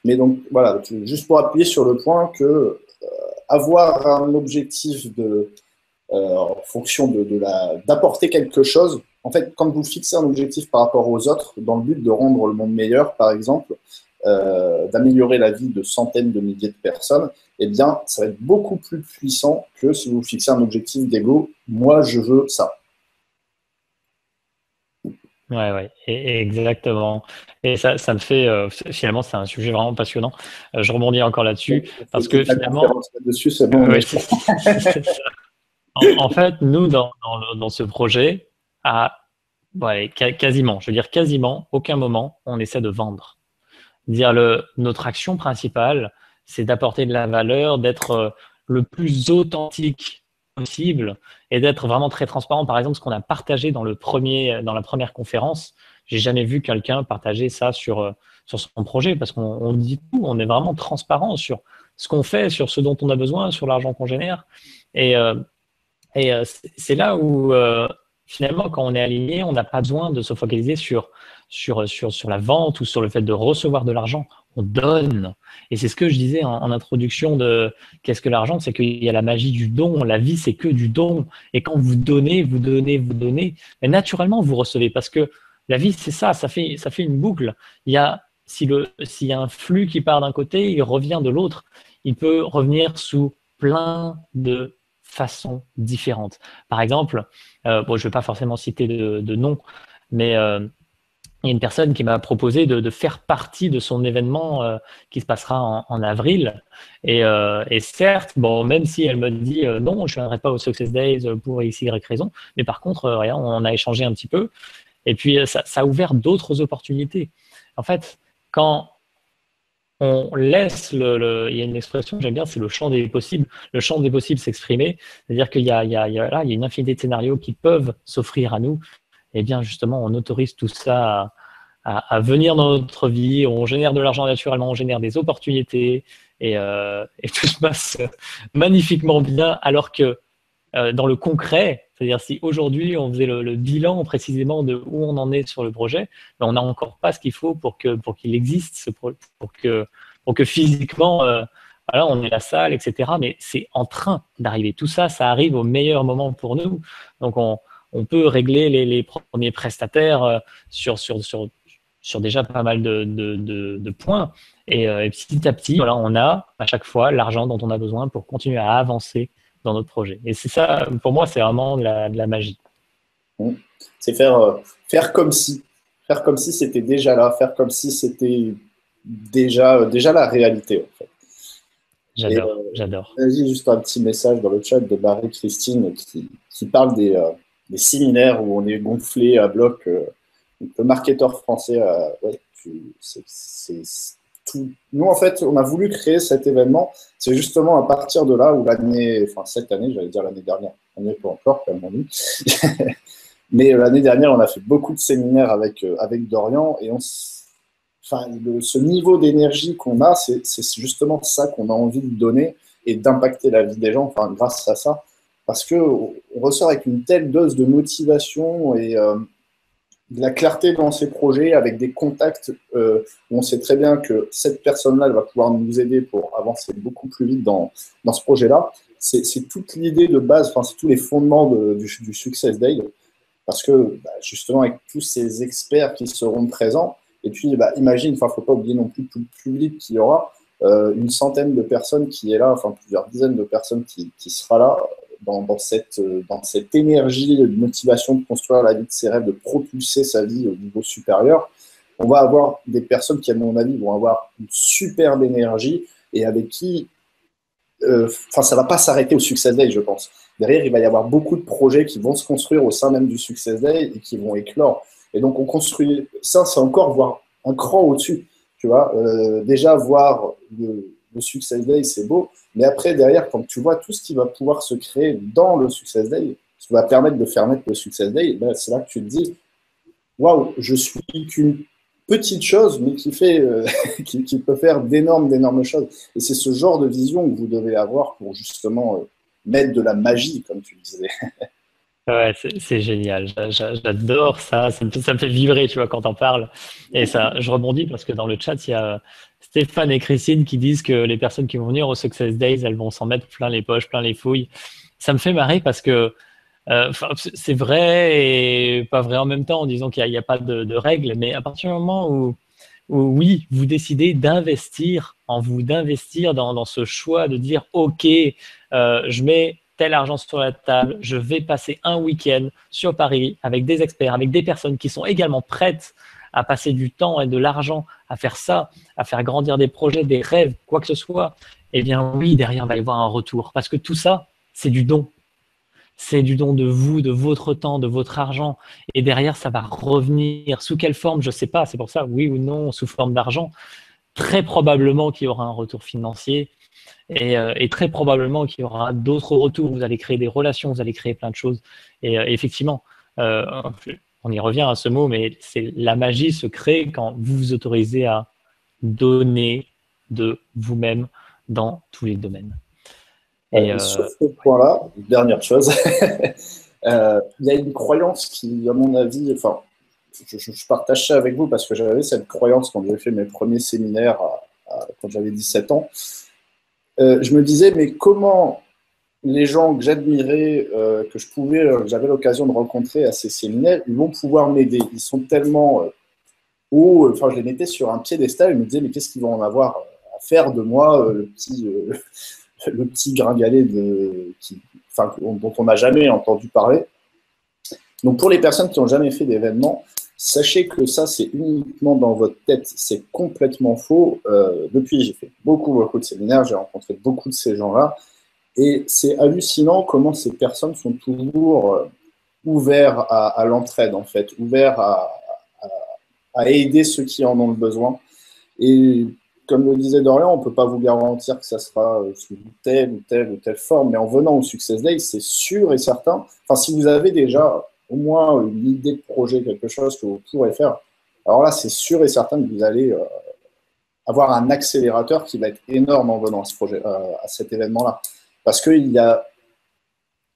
Mais donc voilà, juste pour appuyer sur le point que avoir un objectif en fonction d'apporter quelque chose. En fait, quand vous fixez un objectif par rapport aux autres, dans le but de rendre le monde meilleur, par exemple, d'améliorer la vie de centaines de milliers de personnes, eh bien, ça va être beaucoup plus puissant que si vous fixez un objectif d'ego. Moi, je veux ça. Ouais, ouais, exactement. Et ça me fait, finalement, c'est un sujet vraiment passionnant. Je rebondis encore là-dessus, parce que La finalement, conférence là-dessus, c'est bon. ouais, c'est ça. En fait, nous, dans ce projet, ouais, quasiment, je veux dire quasiment, aucun moment, on essaie de vendre. Dire notre action principale, c'est d'apporter de la valeur, d'être le plus authentique possible et d'être vraiment très transparent. Par exemple, ce qu'on a partagé dans la première conférence, j'ai jamais vu quelqu'un partager ça sur son projet, parce qu'on dit tout, on est vraiment transparent sur ce qu'on fait, sur ce dont on a besoin, sur l'argent qu'on génère. Et, c'est là où, finalement, quand on est aligné, on n'a pas besoin de se focaliser sur la vente ou sur le fait de recevoir de l'argent. On donne. Et c'est ce que je disais en introduction de qu'est-ce que l'argent, c'est qu'il y a la magie du don. La vie, c'est que du don. Et quand vous donnez, vous donnez, vous donnez, et naturellement, vous recevez. Parce que la vie, c'est ça, ça fait une boucle. S'il y a un flux qui part d'un côté, il revient de l'autre. Il peut revenir sous plein de façons différentes. Par exemple, bon, je ne vais pas forcément citer de nom, mais il y a une personne qui m'a proposé de faire partie de son événement qui se passera en avril. Et certes, bon, même si elle me dit non, je ne viendrai pas au Success Days pour X, Y raison, mais par contre, on a échangé un petit peu. Et puis, ça a ouvert d'autres opportunités. En fait, quand on laisse il y a une expression que j'aime bien, c'est le champ des possibles. Le champ des possibles s'exprimer, c'est-à-dire qu'il y a une infinité de scénarios qui peuvent s'offrir à nous. Et bien justement, on autorise tout ça à venir dans notre vie. On génère de l'argent naturellement, on génère des opportunités, et tout se passe magnifiquement bien. Alors que dans le concret, c'est-à-dire si aujourd'hui on faisait le bilan précisément de où on en est sur le projet, ben on n'a encore pas ce qu'il faut pour qu'il existe, pour que physiquement, voilà, on ait la salle, etc. Mais c'est en train d'arriver. Tout ça, ça arrive au meilleur moment pour nous. Donc on peut régler les premiers prestataires sur déjà pas mal de points. Et petit à petit, voilà, on a à chaque fois l'argent dont on a besoin pour continuer à avancer dans notre projet. Et c'est ça, pour moi, c'est vraiment de la magie. C'est faire comme si. Faire comme si c'était déjà là, faire comme si c'était déjà la réalité, en fait. Et J'adore. vas-y, juste un petit message dans le chat de Marie-Christine qui parle des séminaires où on est gonflé à bloc. Le marketeur français, ouais, c'est tout. Nous, en fait, on a voulu créer cet événement. C'est justement à partir de là où cette année, j'allais dire l'année dernière, l'année pas encore, comme on dit. Mais l'année dernière, on a fait beaucoup de séminaires avec Dorian et ce niveau d'énergie qu'on a, c'est justement ça qu'on a envie de donner et d'impacter la vie des gens, grâce à ça. Parce qu'on ressort avec une telle dose de motivation et de la clarté dans ses projets, avec des contacts où on sait très bien que cette personne-là, elle va pouvoir nous aider pour avancer beaucoup plus vite dans ce projet-là. C'est toute l'idée de base, c'est tous les fondements du Success Day, parce que justement, avec tous ces experts qui seront présents, et puis imagine, il ne faut pas oublier non plus tout le public qu'il y aura, une centaine de personnes qui est là, enfin plusieurs dizaines de personnes qui sera là dans cette énergie de motivation de construire la vie de ses rêves, de propulser sa vie au niveau supérieur. On va avoir des personnes qui, à mon avis, vont avoir une superbe énergie et avec qui, ça ne va pas s'arrêter au Success Day, je pense. Derrière, il va y avoir beaucoup de projets qui vont se construire au sein même du Success Day et qui vont éclore. Et donc, on construit ça, c'est encore voir un cran au-dessus. Tu vois, déjà voir le Success Day, c'est beau. Mais après, derrière, quand tu vois tout ce qui va pouvoir se créer dans le Success Day, ce qui va permettre de faire naître le Success Day, ben, c'est là que tu te dis, waouh, je suis qu'une petite chose, mais qui peut faire d'énormes choses. Et c'est ce genre de vision que vous devez avoir pour justement mettre de la magie, comme tu le disais. Ouais, c'est génial. J'adore ça. Ça me fait vibrer, tu vois, quand on parle. Et ça, je rebondis parce que dans le chat, il y a Stéphane et Christine qui disent que les personnes qui vont venir au Success Days, elles vont s'en mettre plein les poches, plein les fouilles. Ça me fait marrer parce que c'est vrai et pas vrai en même temps, en disant qu'il n'y a pas de règles. Mais à partir du moment où oui, vous décidez d'investir d'investir dans ce choix de dire, OK, je mets tel argent sur la table, je vais passer un week-end sur Paris avec des experts, avec des personnes qui sont également prêtes à passer du temps et de l'argent à faire ça, à faire grandir des projets, des rêves, quoi que ce soit, eh bien oui, derrière, il va y avoir un retour. Parce que tout ça, c'est du don. C'est du don de vous, de votre temps, de votre argent. Et derrière, ça va revenir. Sous quelle forme, je ne sais pas. C'est pour ça, oui ou non, sous forme d'argent. Très probablement qu'il y aura un retour financier et très probablement qu'il y aura d'autres retours. Vous allez créer des relations, vous allez créer plein de choses. Et effectivement, euh, on y revient à ce mot, mais c'est la magie se crée quand vous vous autorisez à donner de vous-même dans tous les domaines. Et sur ce point-là, dernière chose, il y a une croyance qui, à mon avis, enfin, je partage ça avec vous parce que j'avais cette croyance quand j'ai fait mes premiers séminaires quand j'avais 17 ans. Je me disais, mais comment les gens que j'admirais, que j'avais l'occasion de rencontrer à ces séminaires, ils vont pouvoir m'aider. Ils sont tellement hauts, enfin, je les mettais sur un piédestal, je me disais, mais qu'est-ce qu'ils vont en avoir à faire de moi, le petit gringalet dont on n'a jamais entendu parler. Donc, pour les personnes qui n'ont jamais fait d'événement, sachez que ça, c'est uniquement dans votre tête. C'est complètement faux. Depuis, j'ai fait beaucoup de séminaires, j'ai rencontré beaucoup de ces gens-là. Et c'est hallucinant comment ces personnes sont toujours ouverts à l'entraide, en fait, ouverts à aider ceux qui en ont besoin. Et comme le disait Dorian, on ne peut pas vous garantir que ça sera sous telle ou telle forme, mais en venant au Success Day, c'est sûr et certain. Enfin, si vous avez déjà au moins une idée de projet, quelque chose que vous pourrez faire, alors là, c'est sûr et certain que vous allez avoir un accélérateur qui va être énorme en venant à cet événement-là. Parce qu'il y a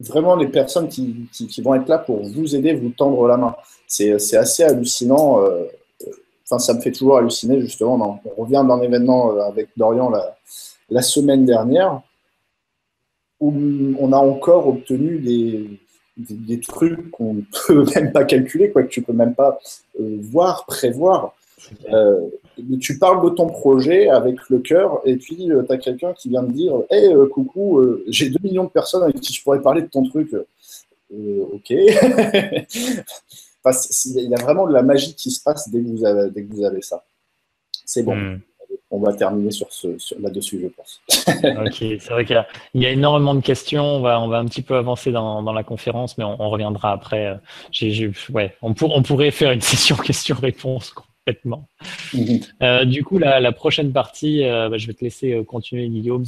vraiment les personnes qui vont être là pour vous aider, vous tendre la main. C'est assez hallucinant. Enfin, ça me fait toujours halluciner, justement. On revient d'un événement avec Dorian la semaine dernière où on a encore obtenu des trucs qu'on ne peut même pas calculer, quoi, que tu ne peux même pas voir, prévoir. Tu parles de ton projet avec le cœur et puis tu as quelqu'un qui vient te dire « Hey, coucou, j'ai 2 millions de personnes avec qui je pourrais parler de ton truc. » Ok. Enfin, il y a vraiment de la magie qui se passe dès que vous avez ça. C'est bon. On va terminer là-dessus, je pense. Ok, c'est vrai qu'il y a énormément de questions. On va un petit peu avancer dans la conférence, mais on reviendra après. Ouais, on pourrait faire une session questions-réponses complètement. Du coup, la prochaine partie, je vais te laisser continuer, Guillaume.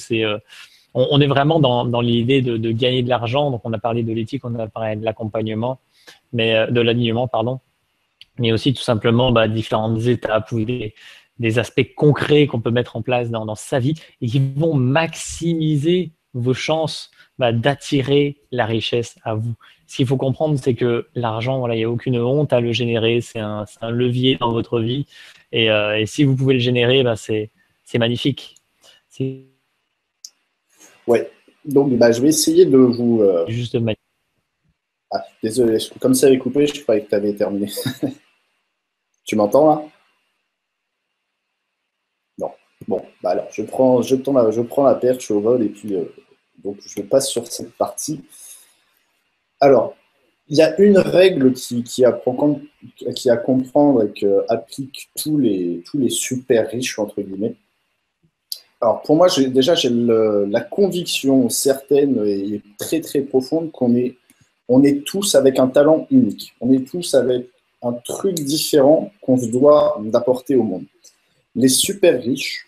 On est vraiment dans l'idée de gagner de l'argent. Donc, on a parlé de l'éthique, on a parlé de l'accompagnement, mais de l'alignement, pardon. Mais aussi tout simplement différentes étapes ou des aspects concrets qu'on peut mettre en place dans sa vie et qui vont maximiser vos chances d'attirer la richesse à vous. Ce qu'il faut comprendre, c'est que l'argent, voilà, il n'y a aucune honte à le générer, c'est un levier dans votre vie et si vous pouvez le générer, c'est magnifique. Ouais, donc je vais essayer de vous… Juste magnifique. Ah, désolé, comme ça avait coupé, je croyais que tu avais terminé. Tu m'entends là? Non. Bon, Bah alors, je prends la perche au vol et puis donc je passe sur cette partie. Alors, il y a une règle qui à comprendre et qu'appliquent tous les super riches, entre guillemets. Alors, pour moi, j'ai la conviction certaine et très, très profonde on est tous avec un talent unique. On est tous avec un truc différent qu'on se doit d'apporter au monde. Les super riches,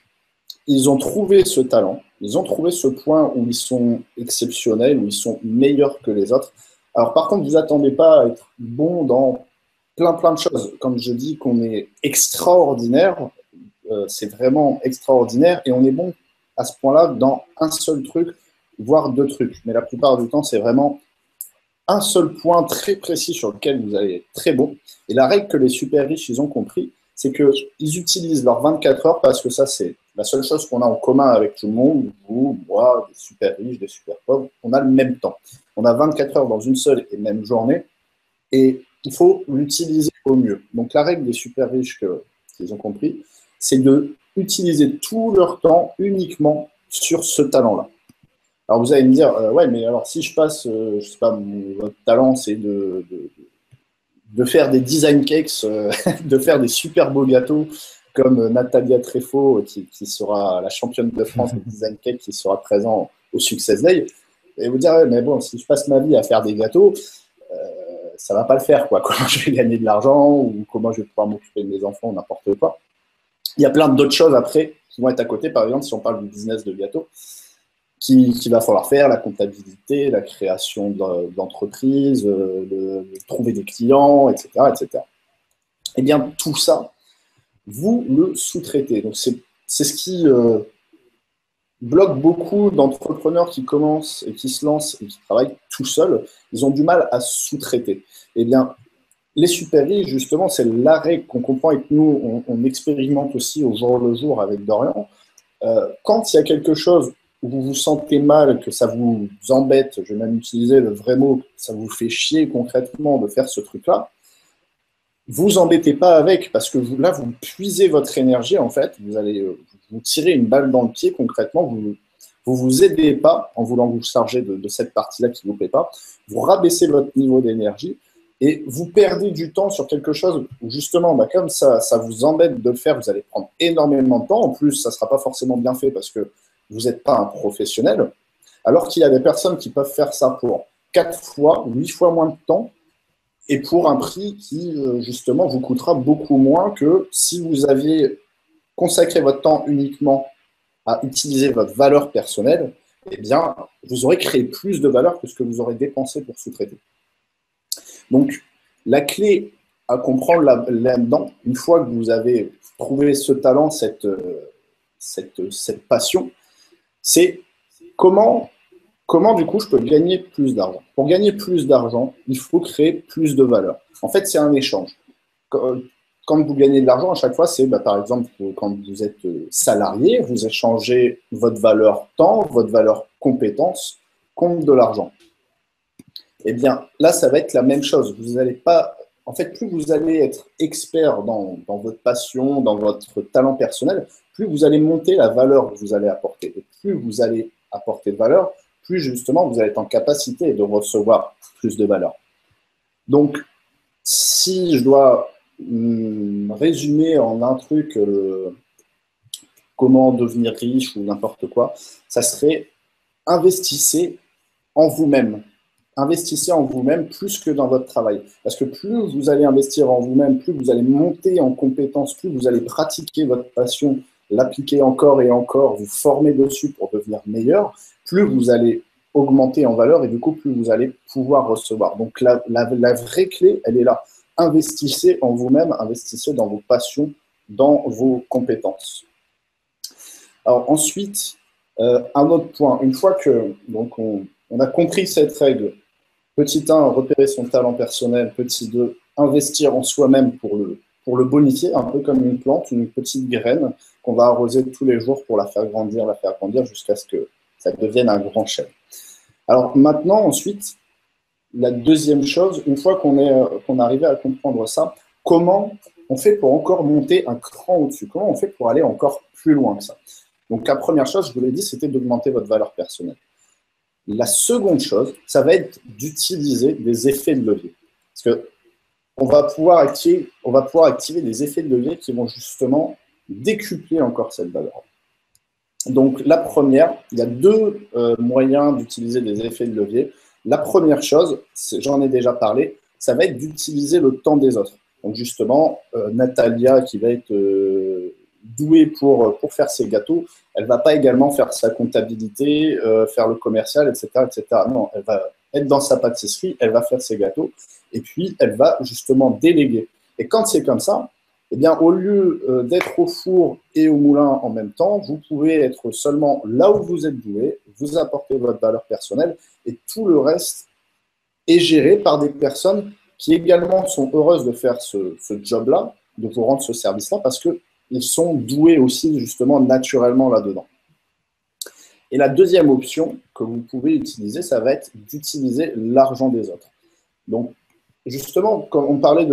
ils ont trouvé ce talent, ils ont trouvé ce point où ils sont exceptionnels, où ils sont meilleurs que les autres. Alors, par contre, vous attendez pas à être bon dans plein de choses. Comme je dis qu'on est extraordinaire, c'est vraiment extraordinaire et on est bon à ce point-là dans un seul truc, voire deux trucs. Mais la plupart du temps, c'est vraiment un seul point très précis sur lequel vous allez être très bon. Et la règle que les super riches, ils ont compris, c'est qu'ils utilisent leurs 24 heures parce que ça, c'est la seule chose qu'on a en commun avec tout le monde, vous, moi, des super riches, des super pauvres, on a le même temps. On a 24 heures dans une seule et même journée et il faut l'utiliser au mieux. Donc la règle des super riches qu'ils ont compris, c'est de utiliser tout leur temps uniquement sur ce talent-là. Alors vous allez me dire, ouais, mais alors si je passe, je sais pas, votre talent, c'est de faire des design cakes, de faire des super beaux gâteaux, comme Natalia Treffaut, qui sera la championne de France de design cake, qui sera présent au Success Day. Et vous dire, ouais, mais bon, si je passe ma vie à faire des gâteaux, ça va pas le faire, quoi. Comment je vais gagner de l'argent ou comment je vais pouvoir m'occuper de mes enfants, n'importe quoi. Il y a plein d'autres choses après qui vont être à côté. Par exemple, si on parle du business de gâteaux, qu'il va falloir faire, la comptabilité, la création d'entreprise, de trouver des clients, etc., etc. Eh bien, tout ça, vous le sous-traitez. Donc, c'est ce qui bloque beaucoup d'entrepreneurs qui commencent et qui se lancent et qui travaillent tout seuls. Ils ont du mal à sous-traiter. Eh bien, les super riches, justement, c'est la règle qu'on comprend et que nous, on expérimente aussi au jour le jour avec Dorian. Quand il y a quelque chose où vous vous sentez mal, que ça vous embête, je vais même utiliser le vrai mot, ça vous fait chier concrètement de faire ce truc-là, vous embêtez pas avec, parce que là, vous puisez votre énergie, en fait, vous allez vous tirer une balle dans le pied concrètement, vous aidez pas en voulant vous charger de cette partie-là qui ne vous plaît pas, vous rabaissez votre niveau d'énergie et vous perdez du temps sur quelque chose où justement, bah, comme ça vous embête de le faire, vous allez prendre énormément de temps, en plus, ça ne sera pas forcément bien fait parce que vous n'êtes pas un professionnel, alors qu'il y a des personnes qui peuvent faire ça pour 4 fois, 8 fois moins de temps, et pour un prix qui, justement, vous coûtera beaucoup moins que si vous aviez consacré votre temps uniquement à utiliser votre valeur personnelle, eh bien, vous aurez créé plus de valeur que ce que vous aurez dépensé pour sous-traiter. Donc, la clé à comprendre là-dedans, une fois que vous avez trouvé ce talent, cette passion, c'est comment du coup je peux gagner plus d'argent. Pour gagner plus d'argent, il faut créer plus de valeur. En fait, c'est un échange. Quand vous gagnez de l'argent, à chaque fois, c'est par exemple quand vous êtes salarié, vous échangez votre valeur temps, votre valeur compétence contre de l'argent. Eh bien, là, ça va être la même chose. Vous n'allez pas, en fait, plus vous allez être expert dans votre passion, dans votre talent personnel, plus vous allez monter la valeur que vous allez apporter. Et plus vous allez apporter de valeur, plus justement vous allez être en capacité de recevoir plus de valeur. Donc, si je dois résumer en un truc comment devenir riche ou n'importe quoi, ça serait investissez en vous-même. Investissez en vous-même plus que dans votre travail. Parce que plus vous allez investir en vous-même, plus vous allez monter en compétences, plus vous allez pratiquer votre passion, l'appliquer encore et encore, vous former dessus pour devenir meilleur, plus vous allez augmenter en valeur et du coup, plus vous allez pouvoir recevoir. Donc, la vraie clé, elle est là. Investissez en vous-même, investissez dans vos passions, dans vos compétences. Alors ensuite, un autre point, une fois que donc on a compris cette règle, petit 1, repérer son talent personnel, petit 2, investir en soi-même pour le bonifier, un peu comme une plante, une petite graine qu'on va arroser tous les jours pour la faire grandir jusqu'à ce que ça devienne un grand chêne. Alors maintenant, ensuite, la deuxième chose, une fois qu'on est arrivé à comprendre ça, comment on fait pour encore monter un cran au-dessus? Comment on fait pour aller encore plus loin que ça? Donc, la première chose, je vous l'ai dit, c'était d'augmenter votre valeur personnelle. La seconde chose, ça va être d'utiliser des effets de levier. Parce que on va pouvoir activer des effets de levier qui vont justement décupler encore cette valeur. Donc, la première, il y a deux moyens d'utiliser des effets de levier. La première chose, j'en ai déjà parlé, ça va être d'utiliser le temps des autres. Donc, justement, Natalia, qui va être douée pour faire ses gâteaux, elle ne va pas également faire sa comptabilité, faire le commercial, etc., etc. Non, elle va être dans sa pâtisserie, elle va faire ses gâteaux, et puis elle va justement déléguer. Et quand c'est comme ça, eh bien, au lieu d'être au four et au moulin en même temps, vous pouvez être seulement là où vous êtes doué, vous apportez votre valeur personnelle, et tout le reste est géré par des personnes qui également sont heureuses de faire ce job-là, de vous rendre ce service-là, parce qu'ils sont doués aussi justement naturellement là-dedans. Et la deuxième option que vous pouvez utiliser, ça va être d'utiliser l'argent des autres. Donc, justement, quand on parlait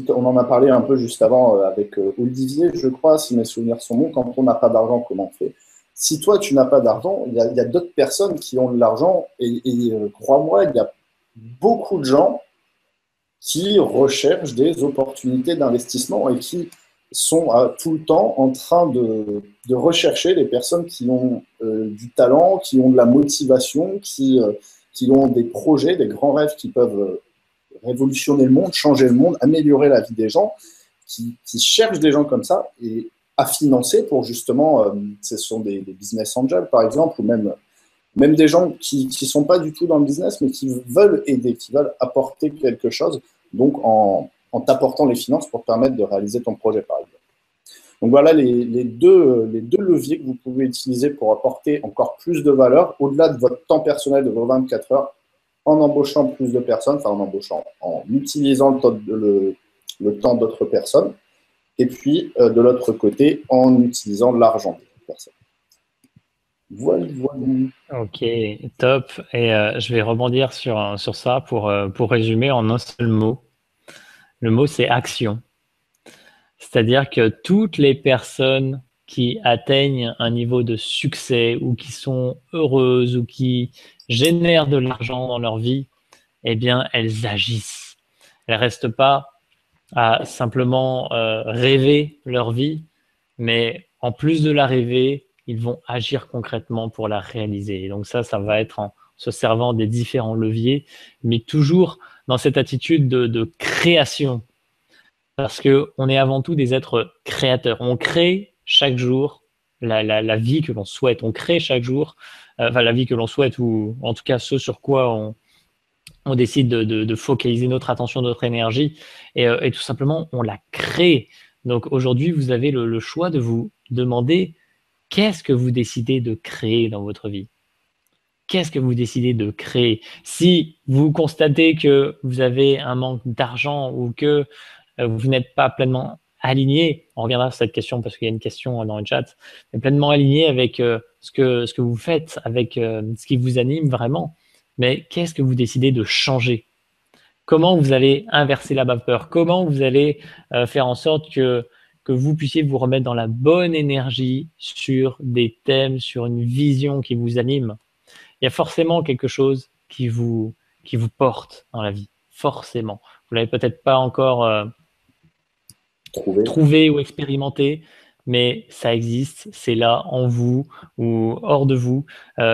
on en a parlé un peu juste avant avec Olivier, je crois, si mes souvenirs sont bons, quand on n'a pas d'argent, comment on fait? Si toi, tu n'as pas d'argent, il y a d'autres personnes qui ont de l'argent et crois-moi, il y a beaucoup de gens qui recherchent des opportunités d'investissement et qui sont tout le temps en train de rechercher les personnes qui ont du talent, qui ont de la motivation, qui ont des projets, des grands rêves qui peuvent révolutionner le monde, changer le monde, améliorer la vie des gens, qui cherchent des gens comme ça et à financer pour justement, ce sont des business angels par exemple, ou même des gens qui ne sont pas du tout dans le business, mais qui veulent aider, qui veulent apporter quelque chose, donc en t'apportant les finances pour te permettre de réaliser ton projet, par exemple. Donc voilà les deux leviers que vous pouvez utiliser pour apporter encore plus de valeur, au-delà de votre temps personnel de vos 24 heures, en embauchant plus de personnes, en utilisant le temps d'autres personnes, et puis de l'autre côté, en utilisant l'argent d'autres personnes. Voilà. Ok, top. Et je vais rebondir sur ça pour résumer en un seul mot. Le mot, c'est action. C'est-à-dire que toutes les personnes qui atteignent un niveau de succès ou qui sont heureuses ou qui génèrent de l'argent dans leur vie, eh bien, elles agissent. Elles ne restent pas à simplement rêver leur vie, mais en plus de la rêver, ils vont agir concrètement pour la réaliser. Et donc ça va être en se servant des différents leviers, mais toujours dans cette attitude de création. Parce qu'on est avant tout des êtres créateurs. On crée chaque jour la vie que l'on souhaite. On crée chaque jour la vie que l'on souhaite, ou en tout cas ce sur quoi on décide de focaliser notre attention, notre énergie, et tout simplement, on la crée. Donc aujourd'hui, vous avez le choix de vous demander qu'est-ce que vous décidez de créer dans votre vie. Qu'est-ce que vous décidez de créer? Si vous constatez que vous avez un manque d'argent ou que vous n'êtes pas pleinement aligné, on reviendra sur cette question parce qu'il y a une question dans le chat, mais pleinement aligné avec ce que vous faites, avec ce qui vous anime vraiment, mais qu'est-ce que vous décidez de changer? Comment vous allez inverser la vapeur? Comment vous allez faire en sorte que vous puissiez vous remettre dans la bonne énergie sur des thèmes, sur une vision qui vous anime? Il y a forcément quelque chose qui vous porte dans la vie, forcément. Vous l'avez peut-être pas encore trouvé ou expérimenté, mais ça existe, c'est là en vous ou hors de vous.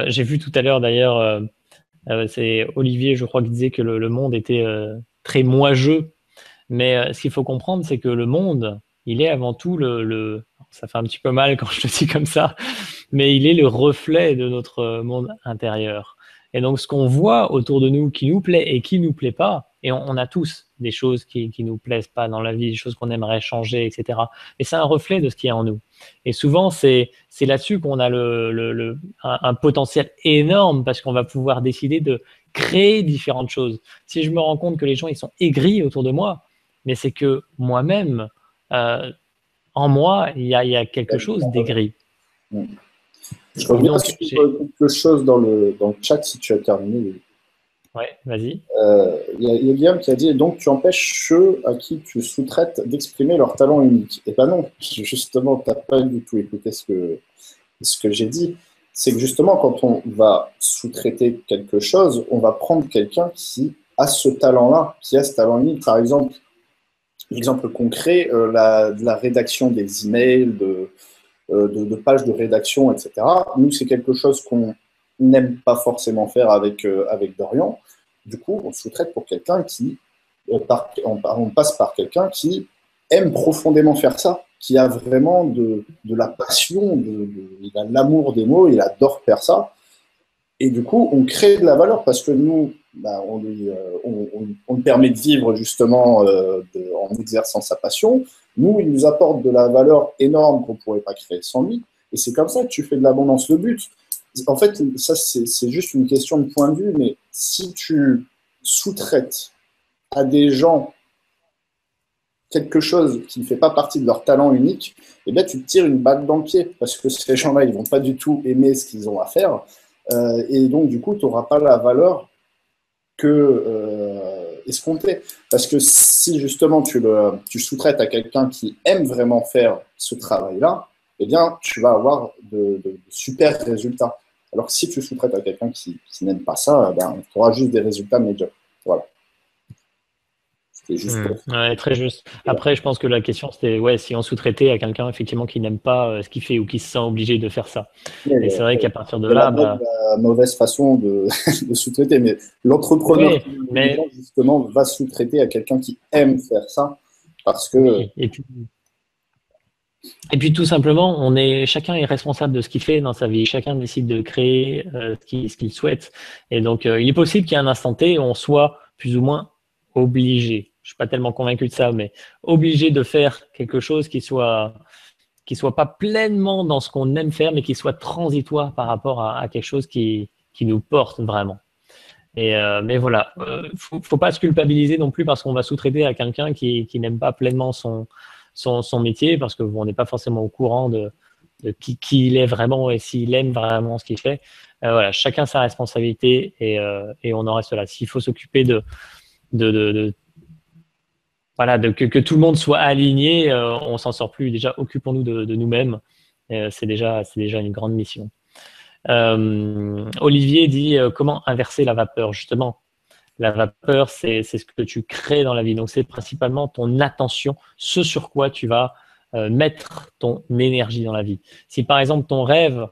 J'ai vu tout à l'heure d'ailleurs, c'est Olivier, je crois, qui disait que le monde était très moi-je, mais ce qu'il faut comprendre, c'est que le monde, il est avant tout ça fait un petit peu mal quand je le dis comme ça, mais il est le reflet de notre monde intérieur. Et donc, ce qu'on voit autour de nous qui nous plaît et qui nous plaît pas, et on a tous des choses qui nous plaisent pas dans la vie, des choses qu'on aimerait changer, etc. Mais c'est un reflet de ce qui est en nous. Et souvent, c'est là-dessus qu'on a un potentiel énorme parce qu'on va pouvoir décider de créer différentes choses. Si je me rends compte que les gens, ils sont aigris autour de moi, mais c'est que moi-même, en moi, il y a quelque chose d'aigri. Je reviens sur quelque chose dans le chat si tu as terminé. Ouais, vas-y. Il y a Guillaume qui a dit, donc tu empêches ceux à qui tu sous-traites d'exprimer leur talent unique. Eh ben non, justement, tu n'as pas du tout écouté ce que j'ai dit. C'est que justement, quand on va sous-traiter quelque chose, on va prendre quelqu'un qui a ce talent-là, qui a ce talent unique. Par exemple, l'exemple concret, de la rédaction des emails, de pages de rédaction, etc. Nous, c'est quelque chose qu'on n'aime pas forcément faire avec Dorian. Du coup, on sous-traite pour quelqu'un qui, on passe par quelqu'un qui aime profondément faire ça, qui a vraiment de la passion, il a l'amour des mots, il adore faire ça. Et du coup, on crée de la valeur parce que nous, bah, on le permet de vivre justement en exerçant sa passion. Nous, il nous apporte de la valeur énorme qu'on ne pourrait pas créer sans lui. Et c'est comme ça que tu fais de l'abondance. Le but, en fait, ça, c'est juste une question de point de vue, mais si tu sous-traites à des gens quelque chose qui ne fait pas partie de leur talent unique, eh bien, tu te tires une balle dans le pied parce que ces gens-là, ils ne vont pas du tout aimer ce qu'ils ont à faire. Et donc, du coup, tu n'auras pas la valeur escomptée. Parce que si justement tu sous-traites à quelqu'un qui aime vraiment faire ce travail-là, eh bien, tu vas avoir de super résultats. Alors que si tu sous-traites à quelqu'un qui n'aime pas ça, eh tu auras juste des résultats médiocres. Voilà. C'était juste pour ça. Ouais, très juste. Après, je pense que la question, c'était ouais, si on sous-traitait à quelqu'un effectivement qui n'aime pas ce qu'il fait ou qui se sent obligé de faire ça. Et c'est vrai qu'à partir de C'est la là, bonne, la mauvaise façon de sous-traiter. Mais l'entrepreneur oui, qui mais justement va sous-traiter à quelqu'un qui aime faire ça parce que oui. Et puis tout simplement, chacun est responsable de ce qu'il fait dans sa vie. Chacun décide de créer ce qu'il souhaite. Et donc, il est possible qu'à un instant T, on soit plus ou moins obligé. Je suis pas tellement convaincu de ça, mais obligé de faire quelque chose qui soit pas pleinement dans ce qu'on aime faire, mais qui soit transitoire par rapport à quelque chose qui nous porte vraiment. Mais voilà, faut pas se culpabiliser non plus parce qu'on va sous-traiter à quelqu'un qui n'aime pas pleinement son métier, parce que on n'est pas forcément au courant de qui il est vraiment et s'il aime vraiment ce qu'il fait. Voilà, chacun sa responsabilité et on en reste là. S'il faut s'occuper de voilà, que tout le monde soit aligné, on s'en sort plus. Déjà, occupons-nous de nous-mêmes. C'est déjà une grande mission. Olivier dit comment inverser la vapeur, justement. La vapeur, c'est ce que tu crées dans la vie. Donc, c'est principalement ton attention, ce sur quoi tu vas mettre ton énergie dans la vie. Si par exemple ton rêve,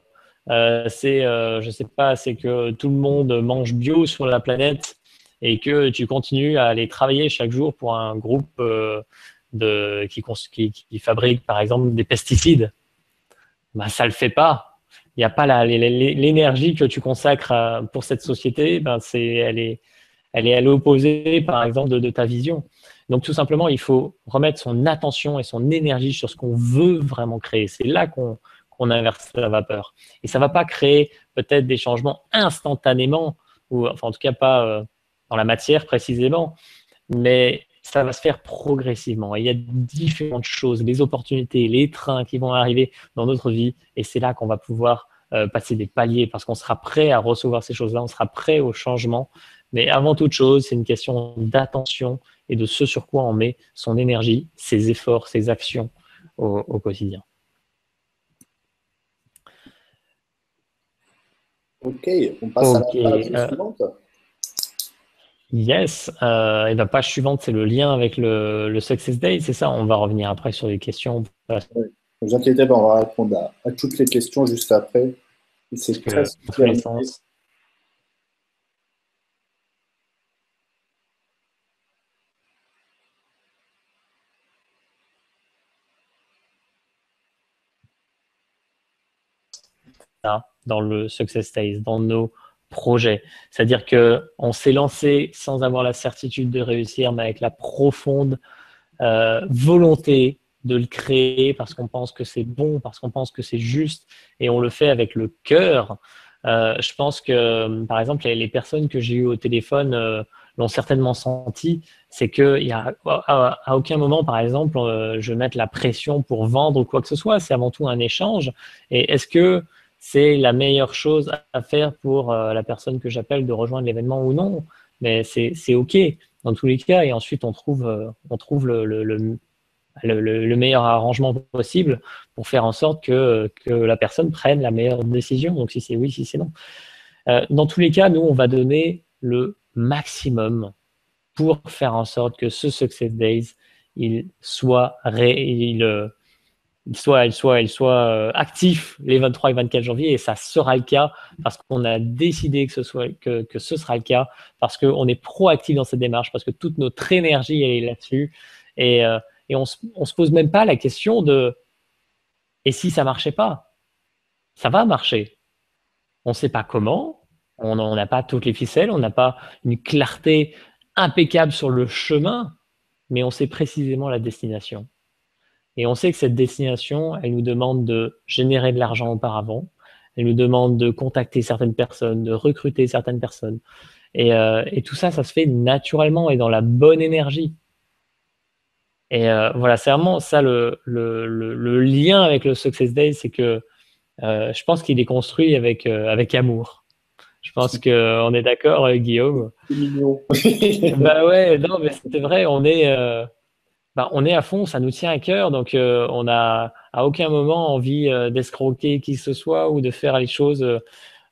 je sais pas, c'est que tout le monde mange bio sur la planète et que tu continues à aller travailler chaque jour pour un groupe qui fabrique par exemple des pesticides, ben, ça le fait pas. Il n'y a pas l'énergie que tu consacres pour cette société, ben elle est à l'opposé, par exemple, de ta vision. Donc, tout simplement, il faut remettre son attention et son énergie sur ce qu'on veut vraiment créer. C'est là qu'on inverse la vapeur. Et ça ne va pas créer peut-être des changements instantanément, ou enfin, en tout cas pas dans la matière précisément, mais ça va se faire progressivement. Et il y a différentes choses, les opportunités, les trains qui vont arriver dans notre vie. Et c'est là qu'on va pouvoir passer des paliers parce qu'on sera prêt à recevoir ces choses-là, on sera prêt au changement. Mais avant toute chose, c'est une question d'attention et de ce sur quoi on met son énergie, ses efforts, ses actions au quotidien. ok, on passe à la Ok, page suivante. yes. Et la page suivante, c'est le lien avec le Success Day, c'est ça? On va revenir après sur les questions parce Oui. Ne vous inquiétez pas, on va répondre à toutes les questions juste après. C'est que presque dans tous les terminé. sens. Dans le Success Days, dans nos projets. C'est-à-dire que on s'est lancé sans avoir la certitude de réussir, mais avec la profonde volonté de le créer parce qu'on pense que c'est bon, parce qu'on pense que c'est juste, et on le fait avec le cœur. Je pense que, par exemple, les personnes que j'ai eues au téléphone l'ont certainement senti, c'est qu'il y a à aucun moment, par exemple, je vais mettre la pression pour vendre ou quoi que ce soit. C'est avant tout un échange. Et est-ce que c'est la meilleure chose à faire pour la personne que j'appelle de rejoindre l'événement ou non? mais c'est OK dans tous les cas. Et ensuite, on trouve le meilleur arrangement possible pour faire en sorte que la personne prenne la meilleure décision. Donc, si c'est oui, si c'est non. Dans tous les cas, nous, on va donner le maximum pour faire en sorte que ce Success Days, il soit actif les 23 et 24 janvier, et ça sera le cas parce qu'on a décidé que ce sera le cas, parce qu'on est proactif dans cette démarche, parce que toute notre énergie elle est là-dessus, et on se pose même pas la question de et si ça marchait pas? Ça va marcher. On ne sait pas comment, on n'a pas toutes les ficelles, on n'a pas une clarté impeccable sur le chemin, mais on sait précisément la destination. Et on sait que cette destination, elle nous demande de générer de l'argent auparavant, elle nous demande de contacter certaines personnes, de recruter certaines personnes. Et tout ça, ça se fait naturellement et dans la bonne énergie. Et voilà, c'est vraiment ça le lien avec le Success Day, c'est que je pense qu'il est construit avec amour. Je pense qu'on est d'accord, Guillaume. C'est mignon. Bah ouais, non, mais c'est vrai, on est à fond, ça nous tient à cœur, donc on n'a à aucun moment envie d'escroquer qui que ce soit ou de faire les choses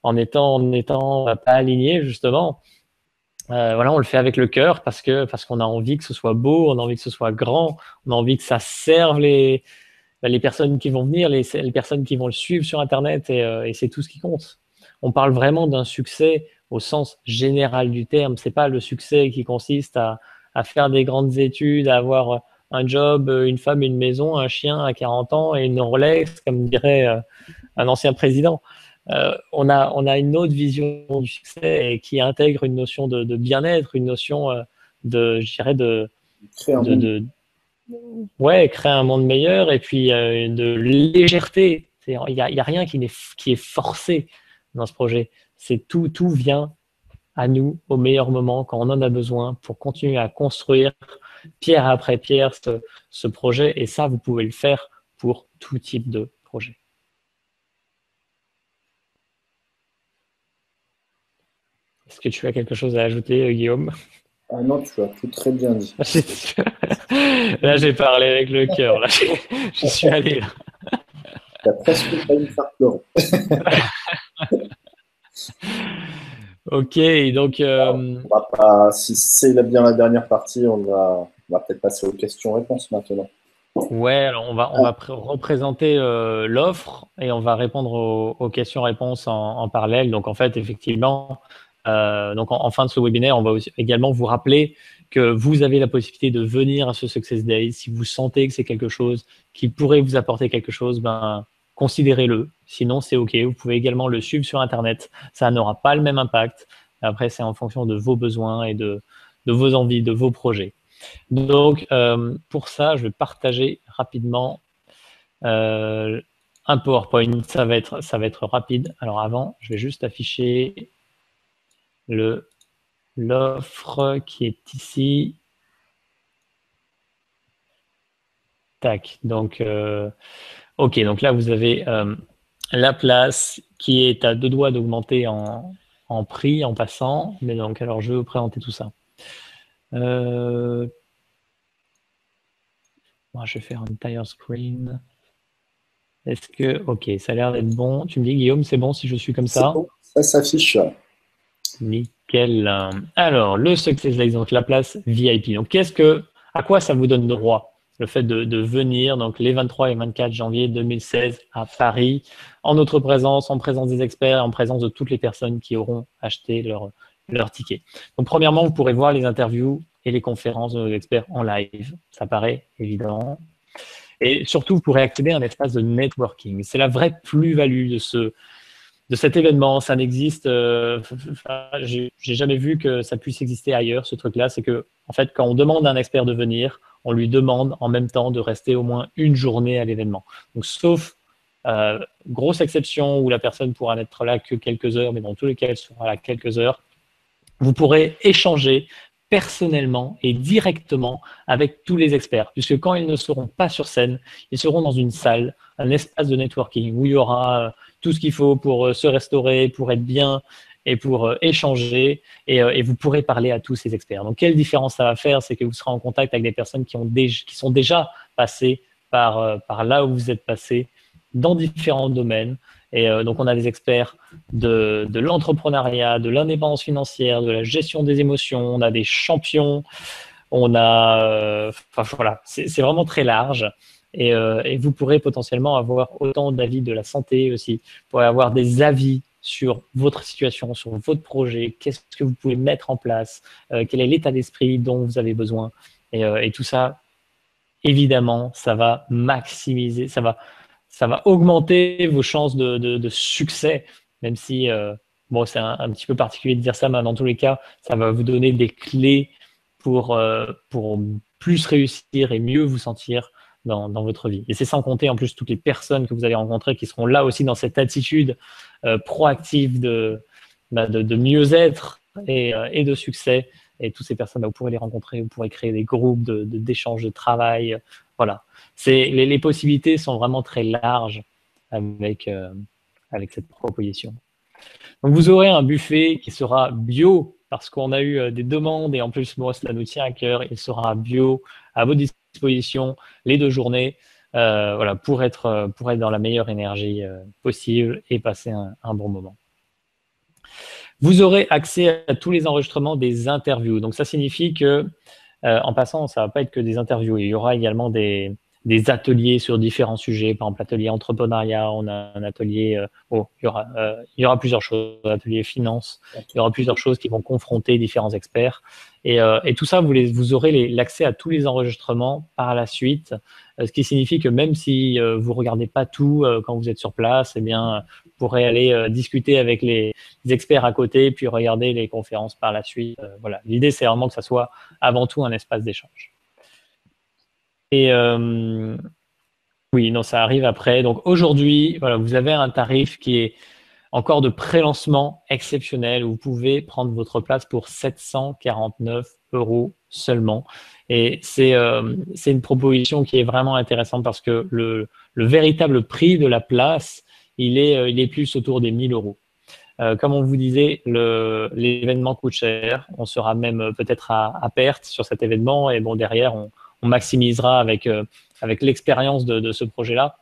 en étant pas aligné, justement. Voilà, on le fait avec le cœur parce qu'on a envie que ce soit beau, on a envie que ce soit grand, on a envie que ça serve les personnes qui vont venir, les personnes qui vont le suivre sur Internet, et c'est tout ce qui compte. On parle vraiment d'un succès au sens général du terme. C'est pas le succès qui consiste à faire des grandes études, à avoir un job, une femme, une maison, un chien à 40 ans et une Rolex, comme dirait un ancien président. On a une autre vision du succès et qui intègre une notion de bien-être, une notion je dirais ouais, créer un monde meilleur, et puis de légèreté. Il y a rien qui est forcé dans ce projet. Tout vient à nous au meilleur moment, quand on en a besoin, pour continuer à construire pierre après pierre ce projet. Et ça, vous pouvez le faire pour tout type de projet. Est-ce que tu as quelque chose à ajouter, Guillaume? Ah non, tu as tout très bien dit. Là, j'ai parlé avec le cœur. Là, je suis allé là. Tu as presque failli me faire pleurer. Ok, donc On va pas, si c'est bien la dernière partie, on va peut-être passer aux questions-réponses maintenant. ouais, alors on va représenter l'offre et on va répondre aux questions-réponses en parallèle. Donc en fait, effectivement, donc en fin de ce webinaire, on va également vous rappeler que vous avez la possibilité de venir à ce Success Day. Si vous sentez que c'est quelque chose qui pourrait vous apporter quelque chose, ben considérez-le. Sinon, c'est OK. Vous pouvez également le suivre sur Internet. Ça n'aura pas le même impact. Après, c'est en fonction de vos besoins et de vos envies, de vos projets. Donc, pour ça, je vais partager rapidement un PowerPoint. Ça va être rapide. Alors avant, je vais juste afficher l'offre qui est ici. Tac. Donc, OK. Donc là, vous avez la place qui est à 2 doigts d'augmenter en prix en passant. Mais donc, alors, je vais vous présenter tout ça. Moi, je vais faire un entire screen. Est-ce que, OK, ça a l'air d'être bon. Tu me dis, Guillaume, c'est bon si je suis comme ça? Bon, ça s'affiche. Nickel. Alors, le Success Days, donc la place VIP. Donc, à quoi ça vous donne droit? Le fait de venir, donc les 23 et 24 janvier 2016 à Paris, en notre présence, en présence des experts, en présence de toutes les personnes qui auront acheté leur ticket. Donc, premièrement, vous pourrez voir les interviews et les conférences de nos experts en live. Ça paraît évident. Et surtout, vous pourrez accéder à un espace de networking. C'est la vraie plus-value de cet événement. Ça n'existe, j'ai jamais vu que ça puisse exister ailleurs, ce truc-là. C'est que, en fait, quand on demande à un expert de venir, on lui demande en même temps de rester au moins une journée à l'événement. Donc, sauf grosse exception où la personne pourra n'être là que quelques heures, mais dans tous les cas, elle sera là quelques heures, vous pourrez échanger personnellement et directement avec tous les experts, puisque quand ils ne seront pas sur scène, ils seront dans une salle, un espace de networking où il y aura tout ce qu'il faut pour se restaurer, pour être bien, et pour échanger et vous pourrez parler à tous ces experts. Donc, quelle différence ça va faire? C'est que vous serez en contact avec des personnes qui sont déjà passées par là où vous êtes passé dans différents domaines. Et donc, on a des experts de l'entrepreneuriat, de l'indépendance financière, de la gestion des émotions, on a des champions, on a, enfin voilà, c'est vraiment très large. Et vous pourrez potentiellement avoir autant d'avis de la santé aussi. Vous pourrez avoir des avis sur votre situation, sur votre projet, qu'est-ce que vous pouvez mettre en place, quel est l'état d'esprit dont vous avez besoin. Et tout ça, évidemment, ça va maximiser, ça va augmenter vos chances de succès, même si, bon, c'est un petit peu particulier de dire ça, mais dans tous les cas, ça va vous donner des clés pour plus réussir et mieux vous sentir dans votre vie. Et c'est sans compter en plus toutes les personnes que vous allez rencontrer qui seront là aussi dans cette attitude proactive de mieux-être et de succès. Et toutes ces personnes, vous pourrez les rencontrer, vous pourrez créer des groupes d'échange de travail. Voilà. Les possibilités sont vraiment très larges avec cette proposition. Donc, vous aurez un buffet qui sera bio parce qu'on a eu des demandes et en plus, moi, cela nous tient à cœur. Il sera bio à votre disposition les 2 journées voilà, pour être dans la meilleure énergie possible et passer un bon moment. Vous aurez accès à tous les enregistrements des interviews. Donc, ça signifie que, en passant, ça ne va pas être que des interviews. Il y aura également des ateliers sur différents sujets. Par exemple, l'atelier entrepreneuriat, on a un atelier, il y aura plusieurs choses, atelier finance, il y aura plusieurs choses qui vont confronter différents experts. Et tout ça, vous aurez l'accès à tous les enregistrements par la suite, ce qui signifie que même si vous ne regardez pas tout quand vous êtes sur place, eh bien, vous pourrez aller discuter avec les experts à côté, puis regarder les conférences par la suite. Voilà. L'idée, c'est vraiment que ça soit avant tout un espace d'échange. Et oui, non, ça arrive après. Donc aujourd'hui, voilà, vous avez un tarif qui est encore de pré-lancement exceptionnel où vous pouvez prendre votre place pour 749 € seulement. Et c'est une proposition qui est vraiment intéressante parce que le véritable prix de la place, il est plus autour des 1 000 €. Comme on vous disait, l'événement coûte cher. On sera même peut-être à perte sur cet événement. Et bon, derrière, on maximisera avec l'expérience de ce projet-là.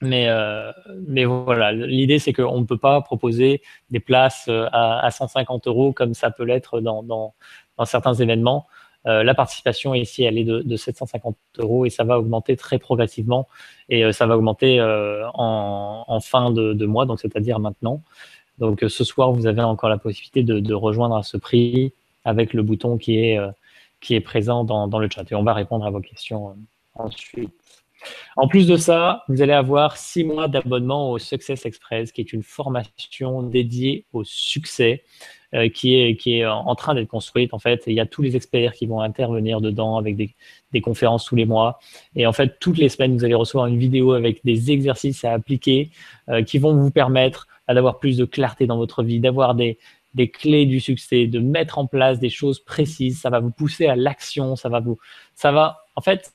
Mais voilà, l'idée, c'est qu'on ne peut pas proposer des places à 150 € comme ça peut l'être dans certains événements. La participation ici, elle est de 750 € et ça va augmenter très progressivement. Et ça va augmenter en fin de mois, donc c'est-à-dire maintenant. Donc, ce soir, vous avez encore la possibilité de rejoindre à ce prix avec le bouton qui est présent dans le chat. Et on va répondre à vos questions ensuite. En plus de ça, vous allez avoir 6 mois d'abonnement au Success Express, qui est une formation dédiée au succès qui est en train d'être construite. En fait, il y a tous les experts qui vont intervenir dedans avec des conférences tous les mois. Et en fait, toutes les semaines, vous allez recevoir une vidéo avec des exercices à appliquer qui vont vous permettre d'avoir plus de clarté dans votre vie, d'avoir des clés du succès, de mettre en place des choses précises. Ça va vous pousser à l'action. Ça va, en fait,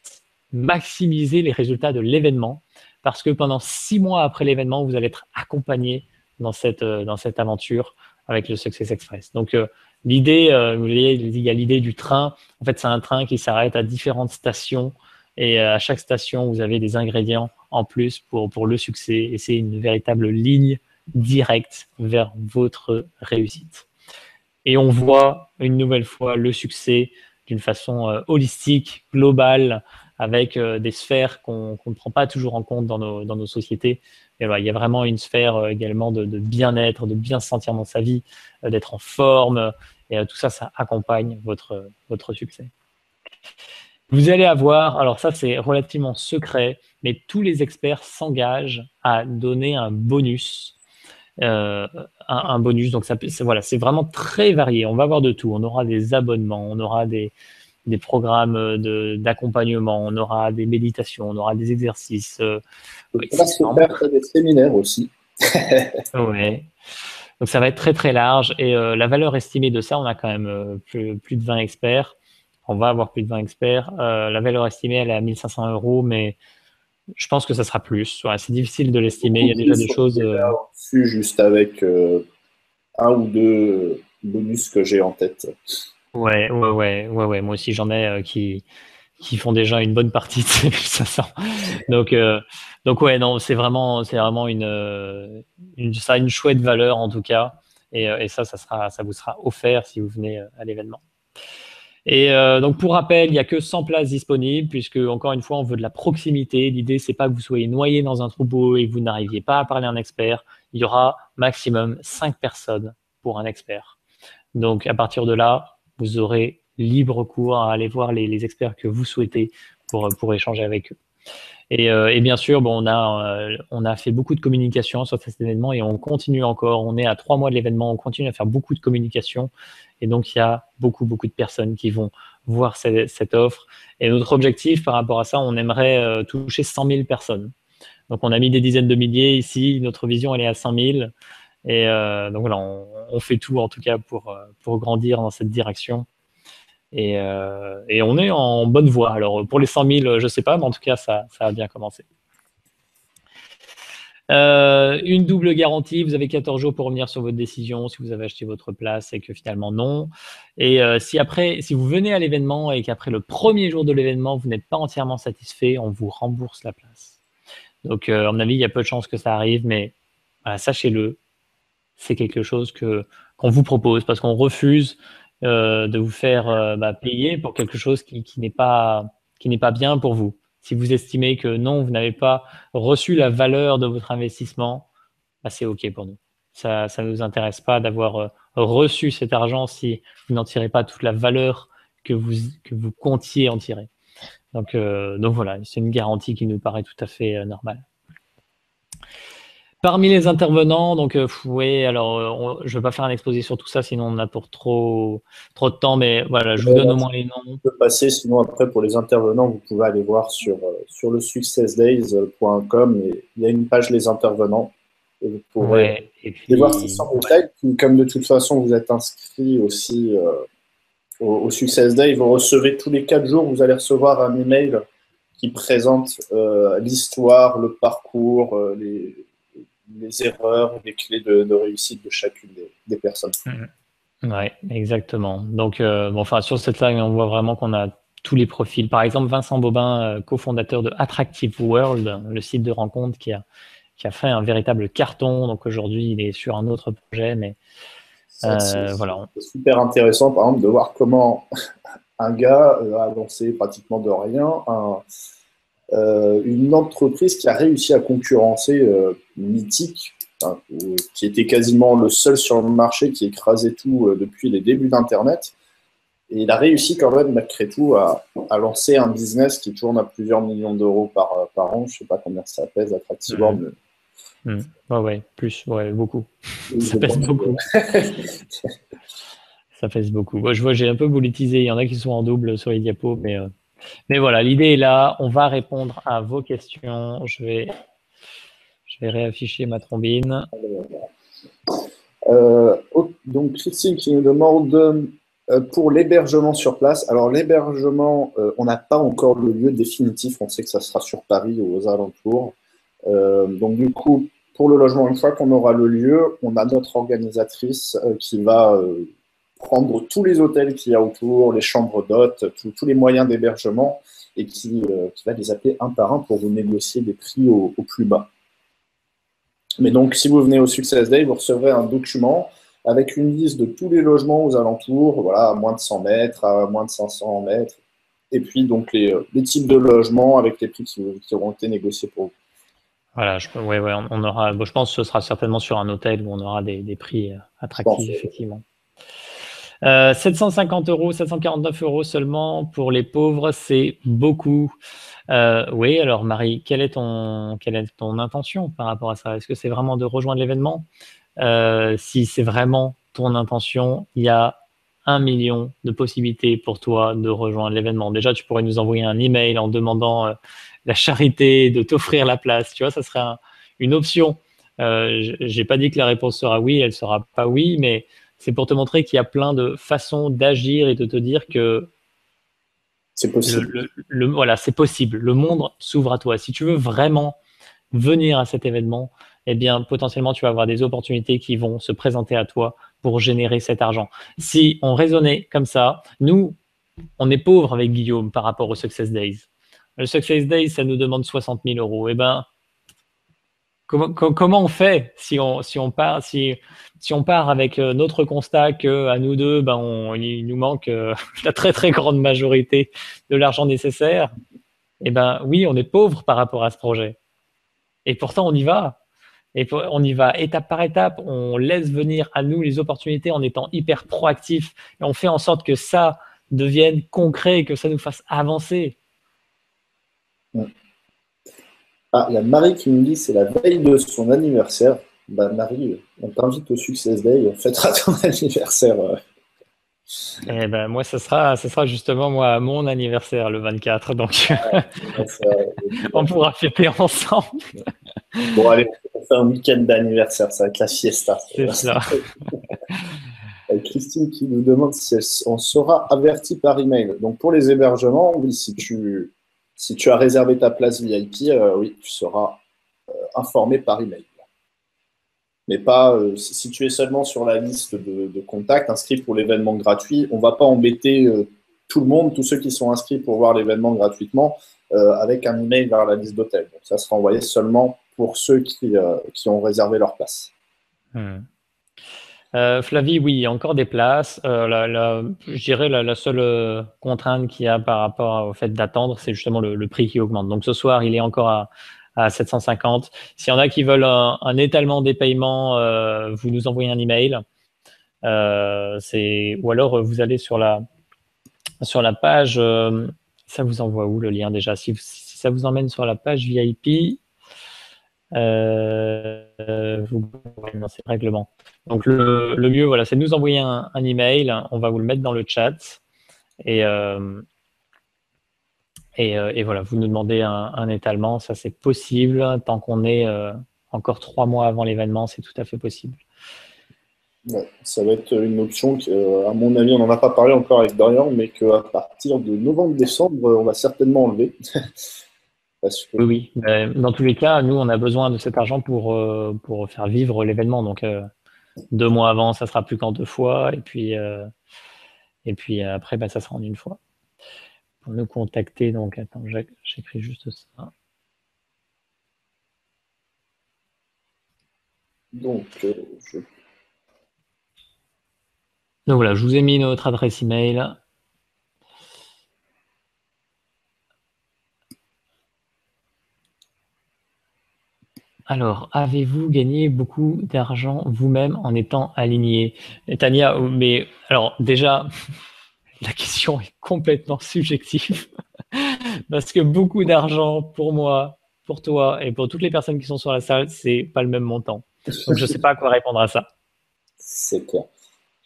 maximiser les résultats de l'événement parce que pendant 6 mois après l'événement, vous allez être accompagné dans cette aventure avec le Success Express. Donc, l'idée, il y a l'idée du train. En fait, c'est un train qui s'arrête à différentes stations et à chaque station, vous avez des ingrédients en plus pour le succès et c'est une véritable ligne directe vers votre réussite. Et on voit une nouvelle fois le succès d'une façon holistique, globale, avec des sphères qu'on ne prend pas toujours en compte dans nos sociétés. Et voilà, il y a vraiment une sphère également de bien-être, de bien se sentir dans sa vie, d'être en forme. Et tout ça, ça accompagne votre succès. Vous allez avoir, alors ça c'est relativement secret, mais tous les experts s'engagent à donner un bonus. Un bonus, donc voilà, c'est vraiment très varié. On va avoir de tout. On aura des abonnements, on aura des programmes d'accompagnement, on aura des méditations, on aura des exercices. Oui, on va se faire des séminaires aussi. Ouais. Donc ça va être très très large et la valeur estimée de ça, on a quand même plus de 20 experts. On va avoir plus de 20 experts. La valeur estimée, elle est à 1 500 €, mais je pense que ça sera plus. Ouais, c'est difficile de l'estimer. Il y a déjà des choses. Là-dessus, juste avec un ou deux bonus que j'ai en tête. Ouais. Moi aussi, j'en ai qui font déjà une bonne partie de ces 1500. Donc, ouais, non, c'est vraiment une chouette valeur en tout cas. Et ça vous sera offert si vous venez à l'événement. Et donc, pour rappel, il n'y a que 100 places disponibles, puisque, encore une fois, on veut de la proximité. L'idée, c'est pas que vous soyez noyé dans un troupeau et que vous n'arriviez pas à parler à un expert. Il y aura maximum 5 personnes pour un expert. Donc, à partir de là, vous aurez libre cours à aller voir les experts que vous souhaitez pour échanger avec eux. Et bien sûr, bon, on a fait beaucoup de communication sur cet événement et on continue encore. On est à 3 mois de l'événement, on continue à faire beaucoup de communication. Et donc, il y a beaucoup de personnes qui vont voir cette offre. Et notre objectif par rapport à ça, on aimerait toucher 100 000 personnes. Donc, on a mis des dizaines de milliers ici. Notre vision, elle est à 100 000. Et donc, voilà, on fait tout en tout cas pour grandir dans cette direction. Et on est en bonne voie. Alors, pour les 100 000, je ne sais pas, mais en tout cas, ça a bien commencé. Une double garantie, vous avez 14 jours pour revenir sur votre décision si vous avez acheté votre place et que finalement non. Et si vous venez à l'événement et qu'après le premier jour de l'événement, vous n'êtes pas entièrement satisfait, on vous rembourse la place. Donc, à mon avis, il y a peu de chances que ça arrive, mais voilà, sachez-le, c'est quelque chose qu'on vous propose parce qu'on refuse de vous faire payer pour quelque chose qui n'est pas bien pour vous. Si vous estimez que non, vous n'avez pas reçu la valeur de votre investissement, c'est OK pour nous. Ça ne nous intéresse pas d'avoir reçu cet argent si vous n'en tirez pas toute la valeur que vous comptiez en tirer. Donc voilà, c'est une garantie qui nous paraît tout à fait normale. Parmi les intervenants, donc oui, alors je ne vais pas faire un exposé sur tout ça, sinon on a pour trop de temps, mais voilà, je vous donne au moins les noms. On peut passer, sinon après pour les intervenants, vous pouvez aller voir sur le successdays.com et il y a une page les intervenants et vous pourrez les voir sans détail. Puis, comme de toute façon vous êtes inscrit aussi au Success Day, vous recevez tous les 4 jours, vous allez recevoir un email qui présente l'histoire, le parcours, les erreurs, les clés de réussite de chacune des personnes. Oui, exactement. Donc, sur cette slide, on voit vraiment qu'on a tous les profils. Par exemple, Vincent Bobin, cofondateur de Attractive World, le site de rencontre qui a fait un véritable carton. Donc aujourd'hui, il est sur un autre projet, mais voilà. C'est super intéressant, par exemple, de voir comment un gars a lancé pratiquement de rien une entreprise qui a réussi à concurrencer Mythique, qui était quasiment le seul sur le marché qui écrasait tout depuis les débuts d'Internet. Et il a réussi quand même, malgré tout, à lancer un business qui tourne à plusieurs millions d'euros par an. Je ne sais pas combien ça pèse, Attractive World. Beaucoup. Ça pèse beaucoup. Ça pèse beaucoup. Moi, je vois, j'ai un peu politisé. Il y en a qui sont en double sur les diapos, mais voilà, l'idée est là. On va répondre à vos questions. Je vais réafficher ma trombine. Donc, Christine qui nous demande pour l'hébergement sur place. Alors, l'hébergement, on n'a pas encore le lieu définitif. On sait que ça sera sur Paris ou aux alentours. Donc, du coup, pour le logement, une fois qu'on aura le lieu, on a notre organisatrice qui va prendre tous les hôtels qu'il y a autour, les chambres d'hôtes, tous les moyens d'hébergement et qui va les appeler un par un pour vous négocier des prix au plus bas. Mais donc, si vous venez au Success Day, vous recevrez un document avec une liste de tous les logements aux alentours, voilà, à moins de 100 mètres, à moins de 500 mètres, et puis donc les types de logements avec les prix qui auront été négociés pour vous. Voilà, on aura. Je pense que ce sera certainement sur un hôtel où on aura des prix attractifs, effectivement. 750 €, 749 € seulement pour les pauvres, c'est beaucoup. Oui, alors Marie, quelle est ton intention par rapport à ça? Est-ce que c'est vraiment de rejoindre l'événement? Si c'est vraiment ton intention, il y a 1 million de possibilités pour toi de rejoindre l'événement. Déjà, tu pourrais nous envoyer un email en demandant la charité de t'offrir la place. Tu vois, ça serait une option. J'ai pas dit que la réponse sera oui, elle sera pas oui, mais c'est pour te montrer qu'il y a plein de façons d'agir et de te dire que c'est possible. Voilà, c'est possible. Le monde s'ouvre à toi. Si tu veux vraiment venir à cet événement, eh bien, potentiellement, tu vas avoir des opportunités qui vont se présenter à toi pour générer cet argent. Si on raisonnait comme ça, nous, on est pauvre avec Guillaume par rapport au Success Days. Le Success Days, ça nous demande 60 000 euros. Eh ben, comment on fait si on part avec notre constat qu'à nous deux, ben il nous manque la très très grande majorité de l'argent nécessaire? Eh ben oui, on est pauvre par rapport à ce projet. Et pourtant, on y va. Et on y va étape par étape. On laisse venir à nous les opportunités en étant hyper proactif. Et on fait en sorte que ça devienne concret et que ça nous fasse avancer. Ah, il y a Marie qui me dit c'est la veille de son anniversaire. Bah, Marie, on t'invite au Success Day, on fêtera ton anniversaire. Et ben moi, ce sera justement moi mon anniversaire le 24. Donc, on pourra fêter ensemble. Bon, allez, on fait un week-end d'anniversaire, ça va être la fiesta. C'est ça. Christine qui nous demande si on sera averti par email. Donc pour les hébergements, oui, si tu as réservé ta place VIP, oui, tu seras informé par email. Mais pas si tu es seulement sur la liste de contacts inscrits pour l'événement gratuit, on ne va pas embêter tout le monde, tous ceux qui sont inscrits pour voir l'événement gratuitement, avec un email vers la liste d'hôtels. Donc ça sera envoyé seulement pour ceux qui ont réservé leur place. Flavie, oui, il y a encore des places. Je dirais la seule contrainte qu'il y a par rapport au fait d'attendre, c'est justement le prix qui augmente. Donc ce soir, il est encore à 750. S'il y en a qui veulent un étalement des paiements, vous nous envoyez un email. Ou alors vous allez sur la page. Ça vous envoie où le lien déjà? Si ça vous emmène sur la page VIP, c'est le règlement. Donc le mieux, voilà, c'est de nous envoyer un email. On va vous le mettre dans le chat et voilà, vous nous demandez un étalement, ça c'est possible tant qu'on est encore 3 mois avant l'événement, c'est tout à fait possible. Ouais, ça va être une option que, à mon avis, on n'en a pas parlé encore avec Dorian, mais qu'à partir de novembre-décembre, on va certainement enlever. Parce que... Oui, dans tous les cas, nous, on a besoin de cet argent pour faire vivre l'événement. Donc, 2 mois avant, ça sera plus qu'en 2 fois. Et puis après, ça sera en 1 fois. Pour nous contacter, donc, attends, j'écris juste ça. Donc, Donc voilà, je vous ai mis notre adresse email. Alors, avez-vous gagné beaucoup d'argent vous-même en étant aligné? Tania, mais alors déjà, la question est complètement subjective parce que beaucoup d'argent pour moi, pour toi et pour toutes les personnes qui sont sur la salle, c'est pas le même montant. Donc, je sais pas à quoi répondre à ça. c'est clair.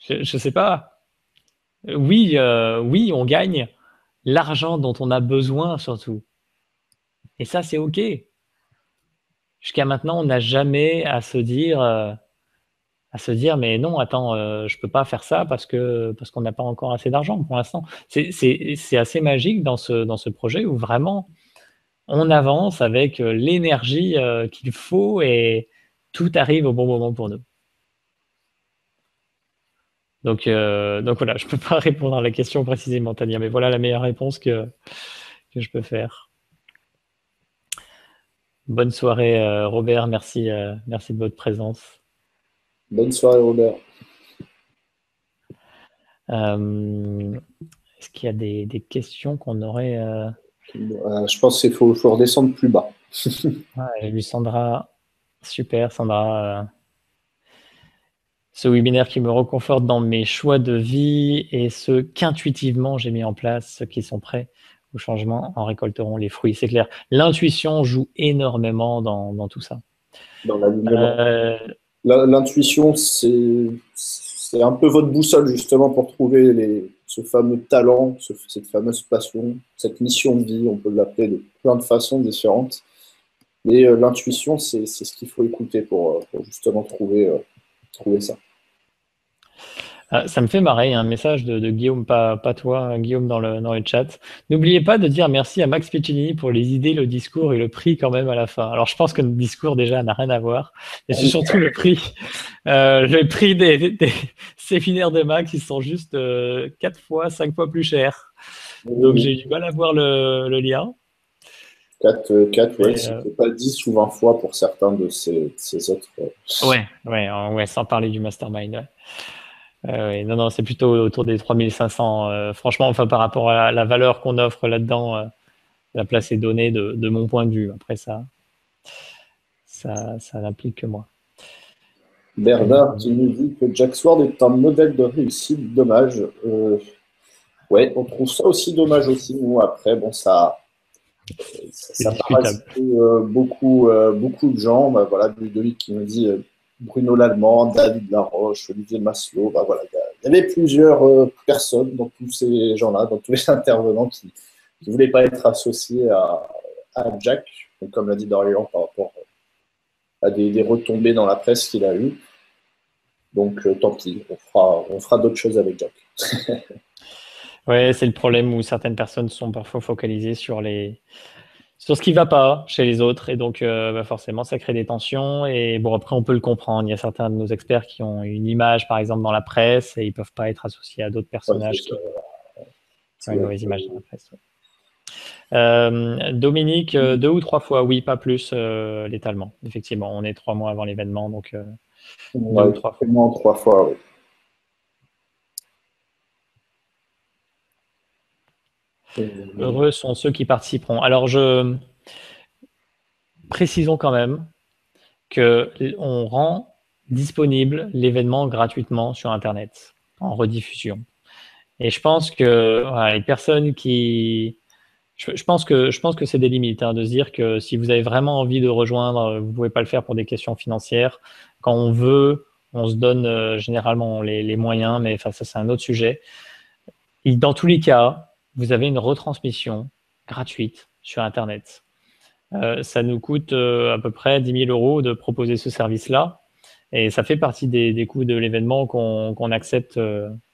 Je sais pas. Oui, on gagne l'argent dont on a besoin surtout. Et ça, c'est OK. Jusqu'à maintenant, on n'a jamais à se dire mais non, attends, je peux pas faire ça parce qu'on n'a pas encore assez d'argent pour l'instant. C'est assez magique dans ce projet où vraiment on avance avec l'énergie qu'il faut et tout arrive au bon moment pour nous. Donc voilà, je peux pas répondre à la question précisément, Tania, mais voilà la meilleure réponse que je peux faire. Bonne soirée, Robert. Merci de votre présence. Bonne soirée, Robert. Est-ce qu'il y a des questions qu'on aurait je pense qu'il faut redescendre plus bas. J'ai vu Sandra. Super, Sandra. Ce webinaire qui me reconforte dans mes choix de vie et ce qu'intuitivement j'ai mis en place, ceux qui sont prêts au changement en récolteront les fruits. C'est clair. L'intuition joue énormément dans tout ça. Dans l'intuition, c'est un peu votre boussole justement pour trouver ce fameux talent, cette fameuse passion, cette mission de vie. On peut l'appeler de plein de façons différentes. Mais l'intuition, c'est ce qu'il faut écouter pour justement trouver ça. Ça me fait marrer, il y a un message de Guillaume, pas toi, Guillaume, dans le chat. N'oubliez pas de dire merci à Max Piccinini pour les idées, le discours et le prix quand même à la fin. Alors je pense que le discours déjà n'a rien à voir, mais c'est surtout le prix. Le prix des séminaires de Max, ils sont juste 4 fois, 5 fois plus chers. Donc j'ai du mal à voir le lien. 4, ouais, Mais, si c'est pas 10 ou 20 fois pour certains de ces autres. ouais, sans parler du mastermind. Ouais. Ouais, non, non, c'est plutôt autour des 3500. Franchement, enfin, par rapport à la valeur qu'on offre là-dedans, la place est donnée de mon point de vue. Après, ça n'implique que moi. Bernard qui nous dit que Jack Sword est un modèle de réussite. Dommage. Ouais, on trouve ça aussi dommage aussi. Nous, après, bon, C'est ça discutable. paraît beaucoup de gens. Bah, voilà, Ludovic qui nous dit Bruno Lallemand, David Laroche, Olivier Maslow. Bah, voilà, il y avait plusieurs personnes dans tous ces gens-là, dans tous les intervenants qui ne voulaient pas être associés à Jack. Donc, comme l'a dit Dorian par rapport à des retombées dans la presse qu'il a eues. Donc, tant pis, on fera d'autres choses avec Jack. Ouais, c'est le problème où certaines personnes sont parfois focalisées sur ce qui va pas chez les autres. Et donc, forcément, ça crée des tensions. Et bon, après, on peut le comprendre. Il y a certains de nos experts qui ont une image, par exemple, dans la presse, et ils peuvent pas être associés à d'autres Ouais, personnages qui ont une ouais. mauvaise image dans la presse. Ouais. Dominique, 2 ou 3 fois, oui, pas plus, létalement. Effectivement, on est 3 mois avant l'événement, donc 2 ou 3 fois. Vraiment 3 fois, oui. Heureux sont ceux qui participeront. Alors, précisons quand même qu'on rend disponible l'événement gratuitement sur Internet, en rediffusion. Et je pense que voilà, les personnes qui... Je pense que c'est des limites, hein, de se dire que si vous avez vraiment envie de rejoindre, vous pouvez pas le faire pour des questions financières. Quand on veut, on se donne généralement les moyens, mais enfin, ça c'est un autre sujet. Et dans tous les cas, vous avez une retransmission gratuite sur Internet. Ça nous coûte à peu près 10 000 euros de proposer ce service-là. Et ça fait partie des coûts de l'événement qu'on accepte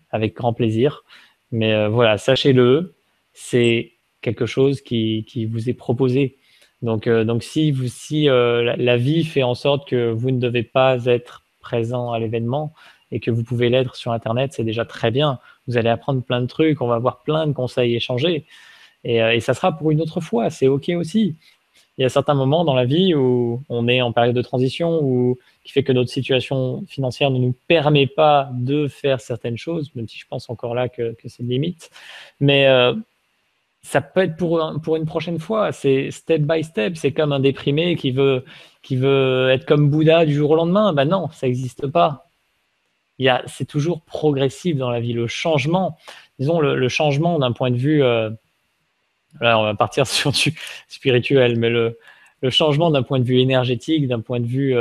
avec grand plaisir. Mais voilà, sachez-le, c'est quelque chose qui vous est proposé. Donc si la vie fait en sorte que vous ne devez pas être présent à l'événement et que vous pouvez l'être sur Internet, c'est déjà très bien. Vous allez apprendre plein de trucs, on va avoir plein de conseils échangés. Et ça sera pour une autre fois, c'est OK aussi. Il y a certains moments dans la vie où on est en période de transition ou qui fait que notre situation financière ne nous permet pas de faire certaines choses, même si je pense encore là que c'est une limite. Mais ça peut être pour une prochaine fois. C'est step by step. C'est comme un déprimé qui veut être comme Bouddha du jour au lendemain. Ben non, ça n'existe pas. C'est toujours progressif dans la vie. Le changement, disons le changement d'un point de vue là, on va partir sur du spirituel, mais le changement d'un point de vue énergétique, d'un point de vue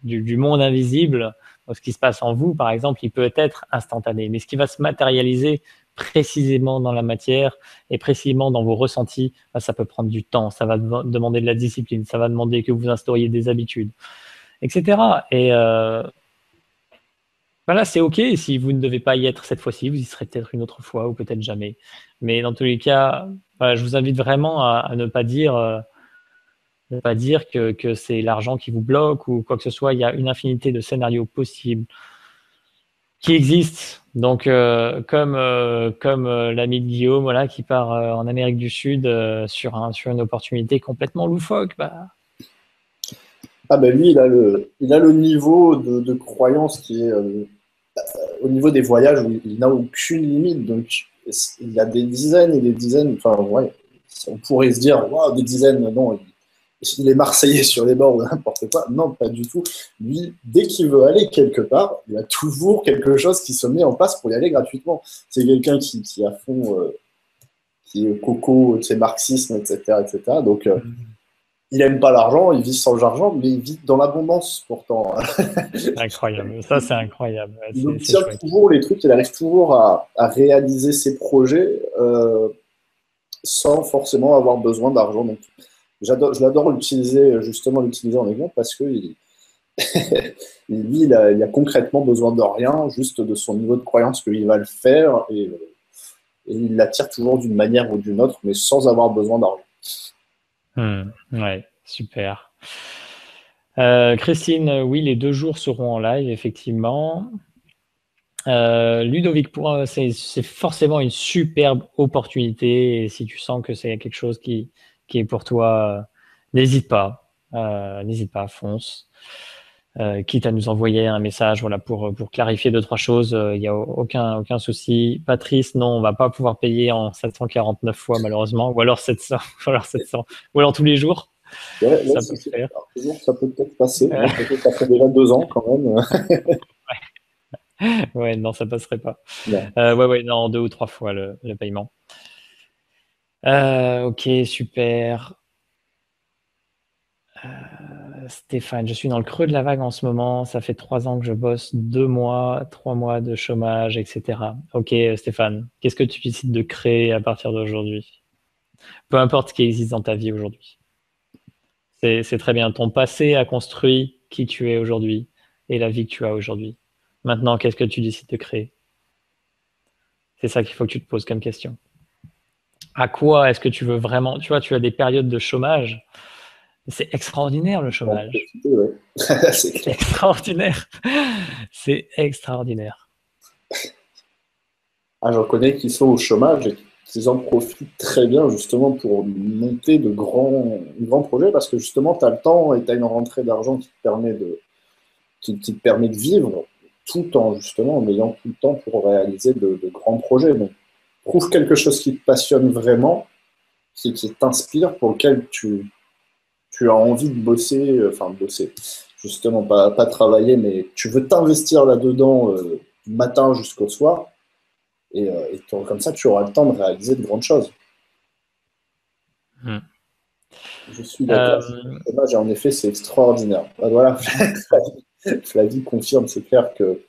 du monde invisible, ce qui se passe en vous, par exemple, il peut être instantané. Mais ce qui va se matérialiser précisément dans la matière et précisément dans vos ressentis, ça peut prendre du temps, ça va demander de la discipline, ça va demander que vous instauriez des habitudes, etc. Et voilà, c'est OK. Si vous ne devez pas y être cette fois-ci, vous y serez peut-être une autre fois ou peut-être jamais. Mais dans tous les cas, voilà, je vous invite vraiment à ne pas dire, que c'est l'argent qui vous bloque ou quoi que ce soit. Il y a une infinité de scénarios possibles qui existent. Donc, comme l'ami de Guillaume, voilà, qui part en Amérique du Sud sur une opportunité complètement loufoque, bah, Ah ben lui, il a le niveau de croyance qui est au niveau des voyages où il n'a aucune limite. Donc, il y a des dizaines et des dizaines. Enfin, ouais, on pourrait se dire, wow, des dizaines, non, il est Marseillais sur les bords ou n'importe quoi. Non, pas du tout. Lui, dès qu'il veut aller quelque part, il y a toujours quelque chose qui se met en place pour y aller gratuitement. C'est quelqu'un qui à fond, qui est coco, c'est marxisme, etc., etc. Donc, il aime pas l'argent, il vit sans argent, mais il vit dans l'abondance pourtant. c'est incroyable. Ça, c'est incroyable. Ouais, Il c'est obtient chouette. toujours les trucs, il arrive toujours à réaliser ses projets sans forcément avoir besoin d'argent. Donc, je l'adore l'utiliser justement l'utiliser en exemple parce que Lui, il a concrètement besoin de rien, juste de son niveau de croyance qu'il va le faire, et il l'attire toujours d'une manière ou d'une autre, mais sans avoir besoin d'argent. Ouais, super. Christine, oui, les 2 jours seront en live, effectivement. Ludovic, c'est forcément une superbe opportunité. Et si tu sens que c'est quelque chose qui est pour toi, n'hésite pas. N'hésite pas, fonce. Quitte à nous envoyer un message, voilà, pour clarifier 2, 3 choses, il n'y a aucun souci. Patrice, non, on va pas pouvoir payer en 749 fois, malheureusement, ou alors 700, ou alors 700, ou alors tous les jours. Ouais, Ça peut se faire. toujours, ça peut peut-être passer. Euh, Hein, ça fait déjà 2 ans quand même. ouais, non, ça passerait pas. Non. Ouais, non, 2 ou 3 fois le paiement. Ok, super. Stéphane, je suis dans le creux de la vague en ce moment. Ça fait 3 ans que je bosse, 2 mois, 3 mois de chômage, etc. Ok, Stéphane, qu'est-ce que tu décides de créer à partir d'aujourd'hui? Peu importe ce qui existe dans ta vie aujourd'hui. C'est très bien. Ton passé a construit qui tu es aujourd'hui et la vie que tu as aujourd'hui. Maintenant, qu'est-ce que tu décides de créer? C'est ça qu'il faut que tu te poses comme question. À quoi est-ce que tu veux vraiment? Tu vois, tu as des périodes de chômage. C'est extraordinaire le En chômage. profiter, ouais. C'est C'est clair. extraordinaire. C'est extraordinaire. Ah, j'en connais qui sont au chômage et qui en profitent très bien justement pour monter de grands projets parce que justement, tu as le temps et tu as une rentrée d'argent qui te permet de vivre tout en justement en ayant tout le temps pour réaliser de grands projets. Donc, trouve quelque chose qui te passionne vraiment, qui t'inspire, pour lequel tu as envie de bosser, enfin de bosser, justement pas travailler, mais tu veux t'investir là-dedans du matin jusqu'au soir. Comme ça, tu auras le temps de réaliser de grandes choses. Hmm. Je suis d'accord. Euh, Le chômage, en effet, c'est extraordinaire. Ah, voilà, Flavie confirme, c'est clair que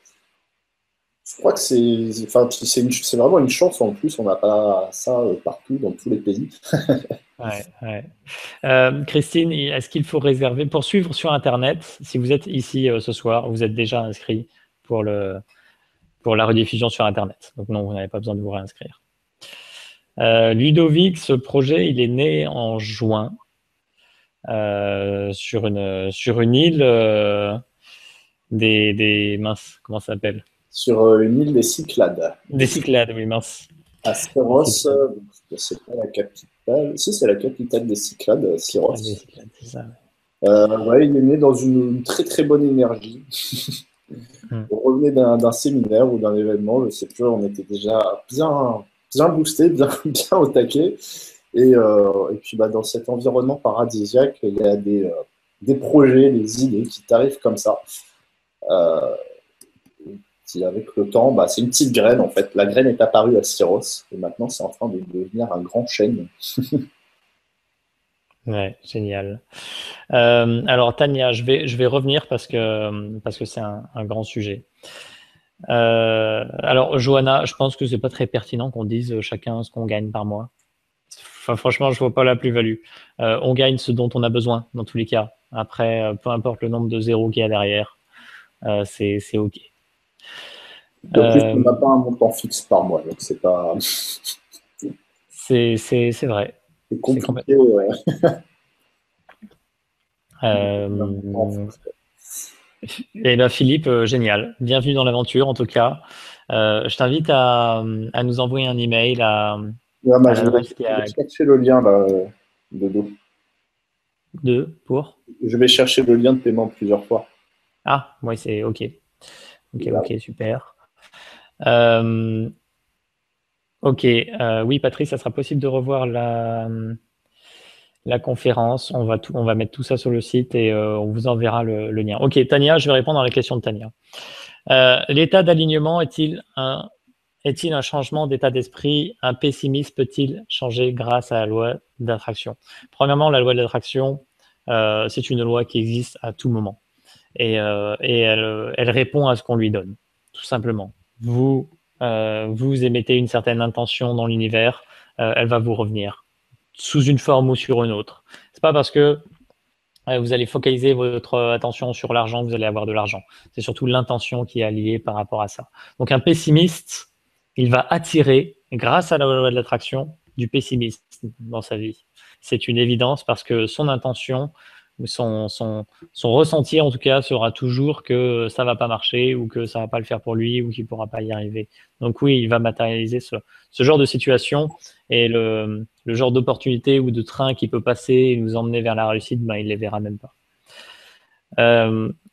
je crois que enfin, c'est vraiment une chance en plus. On n'a pas ça partout dans tous les pays. ouais, ouais. Christine, est-ce qu'il faut réserver pour suivre sur Internet? Si vous êtes ici ce soir, vous êtes déjà inscrit pour pour la rediffusion sur Internet. Donc non, vous n'avez pas besoin de vous réinscrire. Ludovic, ce projet, il est né en juin sur une île mince, comment ça s'appelle? Sur une île des Cyclades, Des Cyclades, oui, mince. à Des Syros, Cyclades. c'est pas la capitale. Si, c'est la capitale des Cyclades, Syros. Des Cyclades, c'est ça. Ouais, il est né dans une très très bonne énergie. Hmm. On revenait d'un séminaire ou d'un événement, je sais plus, on était déjà bien boosté, bien, bien au taquet. Et puis bah, dans cet environnement paradisiaque, il y a des projets, des idées qui t'arrivent comme ça. Euh, qui avec le temps, bah, c'est une petite graine en fait. La graine est apparue à Syros et maintenant c'est en train de devenir un grand chêne. Ouais, génial. Alors Tania, je vais revenir parce que c'est un grand sujet. Alors Johanna, je pense que c'est pas très pertinent qu'on dise chacun ce qu'on gagne par mois. Enfin, franchement, je vois pas la plus-value. On gagne ce dont on a besoin dans tous les cas. Après, peu importe le nombre de zéros qu'il y a derrière, c'est OK. De plus, on n'a Euh, pas un montant fixe par mois, donc c'est vrai. c'est C'est compliqué. complètement vrai. Ouais. Euh, et ben Philippe, génial. Bienvenue dans l'aventure en tout cas. Je t'invite à nous envoyer un email Ouais, bah, à l'adresse qui je vais a chercher le lien là, de dos. pour. Je vais chercher le lien de paiement plusieurs fois. Ah, oui, c'est OK. OK, Là. OK, super. Euh, OK, oui, Patrice, ça sera possible de revoir la conférence. On va mettre tout ça sur le site et on vous enverra le lien. OK, Tania, je vais répondre à la question de Tania. L'état d'alignement est-il un changement d'état d'esprit? Un pessimiste peut-il changer grâce à la loi d'attraction? Premièrement, la loi de l'attraction, c'est une loi qui existe à tout moment. Et elle répond à ce qu'on lui donne, tout simplement. Vous émettez une certaine intention dans l'univers, elle va vous revenir, sous une forme ou sur une autre. C'est pas parce que Vous allez focaliser votre attention sur l'argent, vous allez avoir de l'argent. C'est surtout l'intention qui est liée par rapport à ça. Donc un pessimiste, il va attirer, grâce à la loi de l'attraction, du pessimisme dans sa vie. C'est une évidence parce que son intention, son ressenti en tout cas sera toujours que ça va pas marcher ou que ça va pas le faire pour lui ou qu'il pourra pas y arriver. Donc oui, il va matérialiser ce genre de situation et le genre d'opportunité ou de train qui peut passer et nous emmener vers la réussite, ben, il les verra même pas.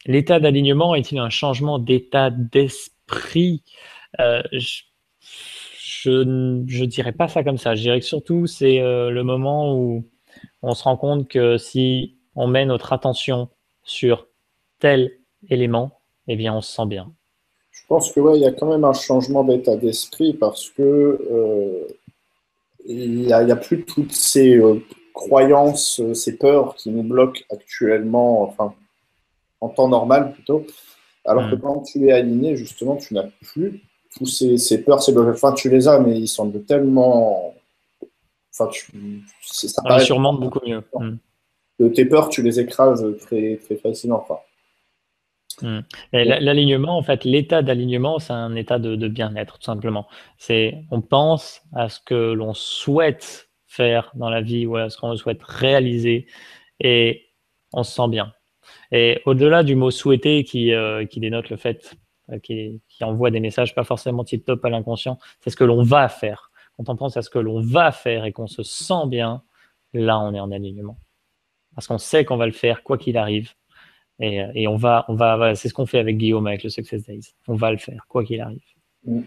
L'état d'alignement est-il un changement d'état d'esprit? Je dirais pas ça comme ça. Je dirais que surtout c'est le moment où on se rend compte que si on met notre attention sur tel élément, eh bien on se sent bien. Je pense que ouais, il y a quand même un changement d'état d'esprit parce que il y a plus toutes ces croyances, ces peurs qui nous bloquent actuellement, enfin en temps normal plutôt. Alors que quand tu es aligné, justement, tu n'as plus tous ces peurs, ces blocages. Enfin, tu les as, mais ils semblent tellement. Enfin, ça On les paraît. surmonte beaucoup mieux. Tes peurs, tu les écrases très, très facilement. Enfin. L'alignement, en fait, l'état d'alignement, c'est un état de bien-être, tout simplement. On pense à ce que l'on souhaite faire dans la vie ou à ce qu'on souhaite réaliser et on se sent bien. Et au-delà du mot souhaiter qui dénote le fait, qui envoie des messages pas forcément tip-top à l'inconscient, c'est ce que l'on va faire. Quand on pense à ce que l'on va faire et qu'on se sent bien, là, on est en alignement. Parce qu'on sait qu'on va le faire quoi qu'il arrive. Et c'est ce qu'on fait avec Guillaume, avec le Success Days. On va le faire, quoi qu'il arrive. Il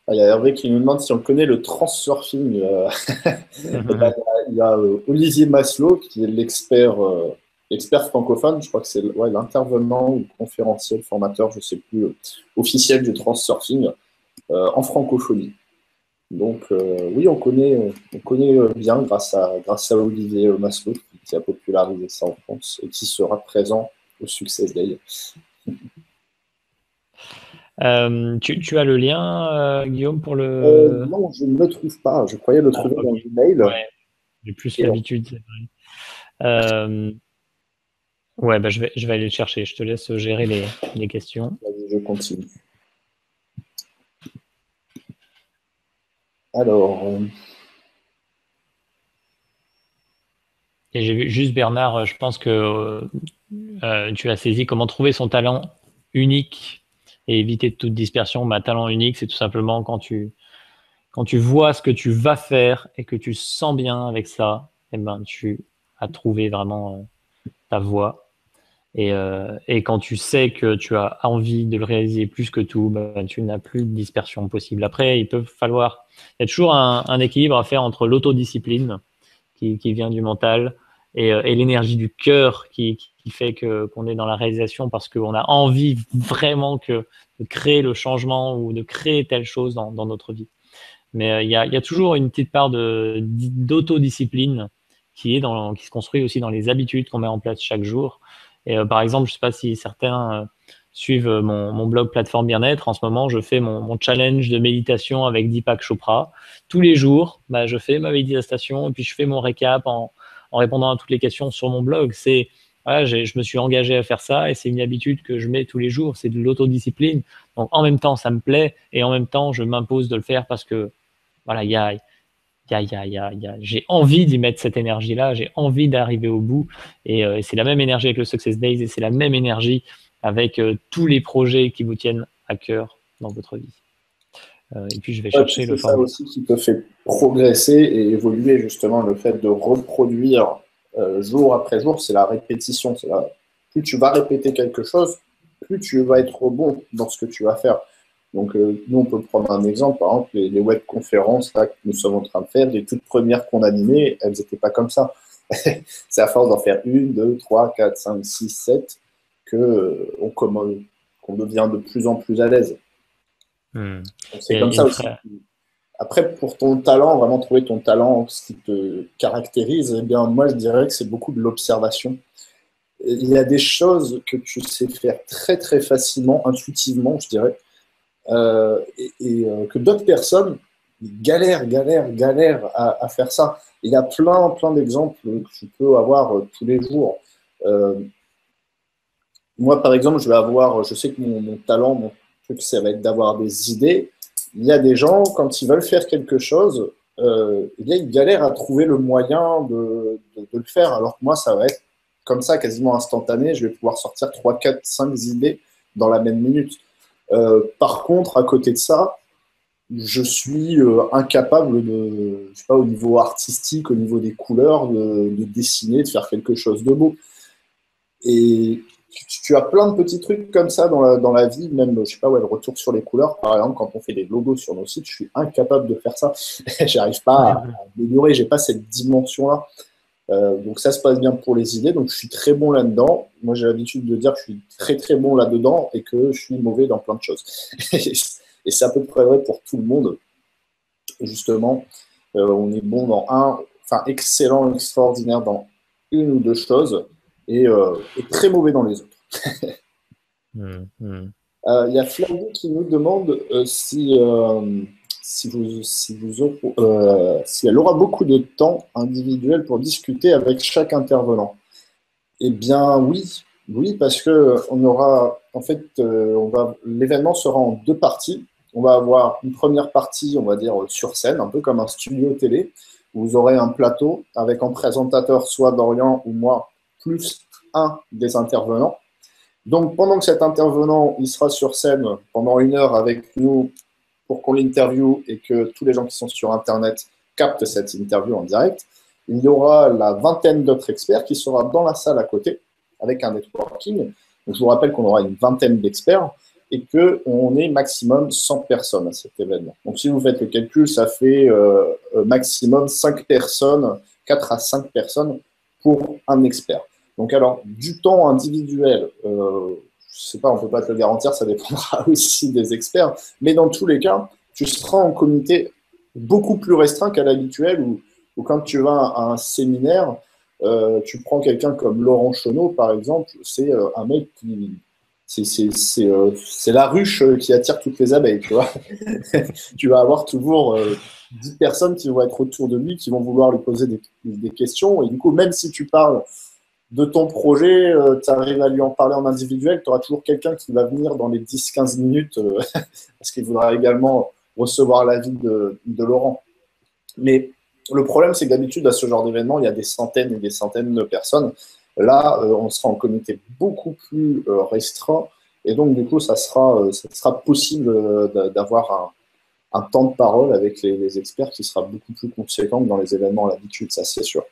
y a Hervé qui nous demande si on connaît le transurfing. Il y a Olivier Maslow, qui est l'expert francophone. Je crois que c'est l'intervenant ou conférencier, le formateur, je ne sais plus, officiel du transurfing en francophonie. Donc oui, on connaît bien grâce à Olivier Maslow qui a popularisé ça en France et qui sera présent au Success Day. Tu as le lien, Guillaume, pour le… Non, je ne le trouve pas. Je croyais le trouver dans l'email. Ouais, j'ai plus l'habitude, c'est vrai. Ouais, bah, je vais aller le chercher. Je te laisse gérer les questions. Je continue. Alors… Et j'ai vu juste Bernard, je pense que tu as saisi comment trouver son talent unique et éviter toute dispersion. Bah, talent unique, c'est tout simplement quand tu vois ce que tu vas faire et que tu sens bien avec ça, eh ben, tu as trouvé vraiment ta voie. Et quand tu sais que tu as envie de le réaliser plus que tout, ben, tu n'as plus de dispersion possible. Après, il y a toujours un équilibre à faire entre l'autodiscipline qui vient du mental et l'énergie du cœur qui fait qu'on est dans la réalisation parce qu'on a envie vraiment de créer le changement ou de créer telle chose dans notre vie. Mais il y a toujours une petite part d'autodiscipline qui se construit aussi dans les habitudes qu'on met en place chaque jour. Et par exemple, je ne sais pas si certains suivent mon blog Plateforme Bien-être. En ce moment, je fais mon challenge de méditation avec Deepak Chopra. Tous les jours, je fais ma méditation et puis je fais mon récap en répondant à toutes les questions sur mon blog. Je me suis engagé à faire ça et c'est une habitude que je mets tous les jours. C'est de l'autodiscipline. Donc, en même temps, ça me plaît et en même temps, je m'impose de le faire parce que voilà, j'ai envie d'y mettre cette énergie-là, j'ai envie d'arriver au bout. Et c'est la même énergie avec le Success Days et c'est la même énergie avec tous les projets qui vous tiennent à cœur dans votre vie. Et puis, je vais chercher le format. C'est ça aussi qui te fait progresser et évoluer, justement, le fait de reproduire jour après jour, c'est la répétition. Plus tu vas répéter quelque chose, plus tu vas être bon dans ce que tu vas faire. Donc, nous, on peut prendre un exemple, par exemple, les webconférences que nous sommes en train de faire, les toutes premières qu'on animait, elles n'étaient pas comme ça. C'est à force d'en faire 1, 2, 3, 4, 5, 6, 7 qu'on devient de plus en plus à l'aise. C'est comme ça aussi. Après, pour ton talent, vraiment trouver ton talent, ce qui te caractérise, eh bien, moi, je dirais que c'est beaucoup de l'observation. Il y a des choses que tu sais faire très, très facilement, intuitivement, je dirais, que d'autres personnes galèrent à faire ça. Il y a plein d'exemples que tu peux avoir tous les jours. Moi, par exemple, je sais que mon talent, mon truc, ça va être d'avoir des idées. Il y a des gens, quand ils veulent faire quelque chose, eh bien, ils galèrent à trouver le moyen de le faire. Alors que moi, ça va être comme ça, quasiment instantané. Je vais pouvoir sortir 3, 4, 5 idées dans la même minute. Par contre, à côté de ça, je suis incapable je sais pas, au niveau artistique, au niveau des couleurs, de dessiner, de faire quelque chose de beau. Et tu as plein de petits trucs comme ça dans la vie, même, je sais pas, ouais, le retour sur les couleurs, par exemple, quand on fait des logos sur nos sites, je suis incapable de faire ça. J'arrive pas à améliorer, j'ai pas cette dimension-là. Donc ça se passe bien pour les idées, donc je suis très bon là-dedans. Moi, j'ai l'habitude de dire que je suis très très bon là-dedans et que je suis mauvais dans plein de choses. Et c'est à peu près vrai pour tout le monde. Justement, on est bon enfin excellent, extraordinaire dans une ou deux choses et très mauvais dans les autres. Il y a Flavie qui nous demande si elle aura beaucoup de temps individuel pour discuter avec chaque intervenant. Eh bien oui, oui, parce que on aura, en fait, l'événement sera en deux parties. On va avoir une première partie, on va dire, sur scène, un peu comme un studio télé, où vous aurez un plateau avec en présentateur soit Dorian ou moi, plus un des intervenants. Donc, pendant que cet intervenant, il sera sur scène pendant 1 heure avec nous pour qu'on l'interviewe et que tous les gens qui sont sur Internet captent cette interview en direct, il y aura la vingtaine d'autres experts qui sera dans la salle à côté avec un networking. Donc, je vous rappelle qu'on aura une vingtaine d'experts et qu'on est maximum 100 personnes à cet événement. Donc, si vous faites le calcul, ça fait maximum 5 personnes, 4 à 5 personnes pour un expert. Donc, alors, du temps individuel, je ne sais pas, on ne peut pas te le garantir, ça dépendra aussi des experts, mais dans tous les cas, tu seras en comité beaucoup plus restreint qu'à l'habituel où quand tu vas à un séminaire, tu prends quelqu'un comme Laurent Chenot, par exemple, c'est un mec qui. C'est la ruche qui attire toutes les abeilles, tu vois. Tu vas avoir toujours 10 personnes qui vont être autour de lui, qui vont vouloir lui poser des questions. Et du coup, même si tu parles de ton projet, tu arrives à lui en parler en individuel, tu auras toujours quelqu'un qui va venir dans les 10-15 minutes parce qu'il voudra également recevoir l'avis de Laurent. Mais le problème, c'est que d'habitude, à ce genre d'événement, il y a des centaines et des centaines de personnes. Là, on sera en comité beaucoup plus restreint. Et donc, du coup, ça sera possible d'avoir un temps de parole avec les experts qui sera beaucoup plus conséquent que dans les événements à l'habitude, ça c'est sûr.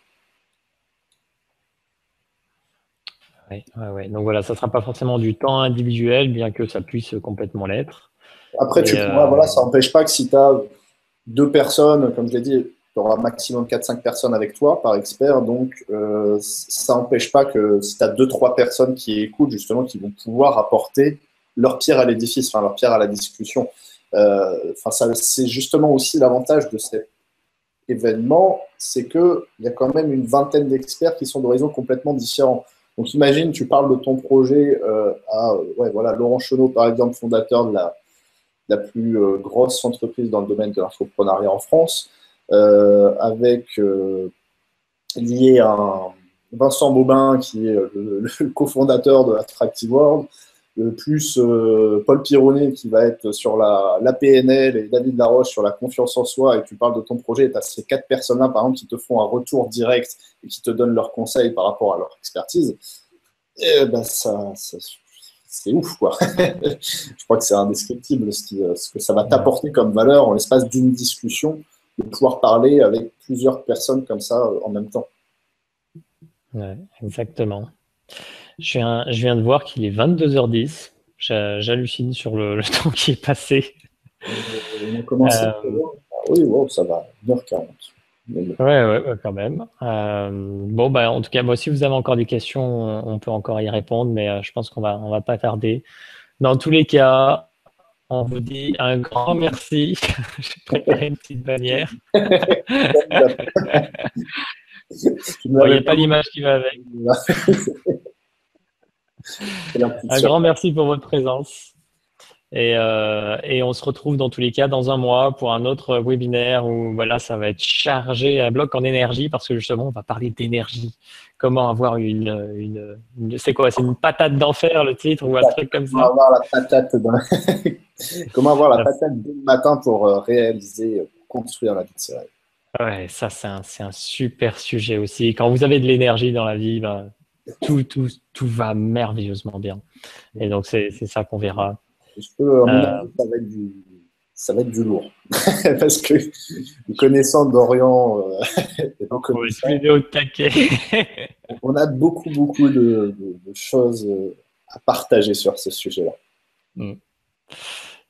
Ouais. Donc voilà, ça ne sera pas forcément du temps individuel, bien que ça puisse complètement l'être. Après, tu pourras, voilà, ça n'empêche pas que si tu as 2 personnes, comme je l'ai dit, tu auras maximum 4-5 personnes avec toi par expert. Donc, ça n'empêche pas que si tu as 2-3 personnes qui écoutent, justement, qui vont pouvoir apporter leur pierre à l'édifice, enfin, leur pierre à la discussion. C'est justement aussi l'avantage de cet événement, c'est qu'il y a quand même une vingtaine d'experts qui sont d'horizons complètement différents. Donc, imagine, tu parles de ton projet voilà, Laurent Chenot, par exemple, fondateur de la plus grosse entreprise dans le domaine de l'entrepreneuriat en France, lié à Vincent Bobin, qui est le cofondateur de Attractive World, plus Paul Pironnet, qui va être sur la PNL, et David Laroche sur la confiance en soi, et tu parles de ton projet, et tu as ces 4 personnes-là, par exemple, qui te font un retour direct et qui te donnent leurs conseils par rapport à leur expertise, et ben c'est ouf, quoi. Je crois que c'est indescriptible ce que ça va t'apporter comme valeur en l'espace d'une discussion, de pouvoir parler avec plusieurs personnes comme ça en même temps. Ouais, exactement. Je viens de voir qu'il est 22h10. J'hallucine sur le temps qui est passé. On a commencé. Oui, wow, ça va, 1h40. Ouais, quand même. Bon, en tout cas, si vous avez encore des questions, on peut encore y répondre, mais je pense qu'on va pas tarder. Dans tous les cas, on vous dit un grand merci. J'ai préparé une petite bannière. Il n'y a pas l'image qui va avec. Un grand merci pour votre présence. Et on se retrouve dans tous les cas dans un mois pour un autre webinaire où voilà, ça va être chargé à bloc en énergie parce que justement, on va parler d'énergie. Comment avoir c'est quoi? C'est une patate d'enfer le titre ou un truc comme Comment ça? avoir la patate Comment avoir la patate dès le matin pour réaliser, pour construire la vie de ses rêves. Ouais, ça, c'est un super sujet aussi. Quand vous avez de l'énergie dans la vie, ben, tout va merveilleusement bien. Et donc, c'est ça qu'on verra. À mon Euh, avis, ça va être du lourd. Parce que connaissant Dorian et nous on va tous les connaissant, deux au taquet. on a beaucoup, beaucoup de choses à partager sur ce sujet-là. Mm.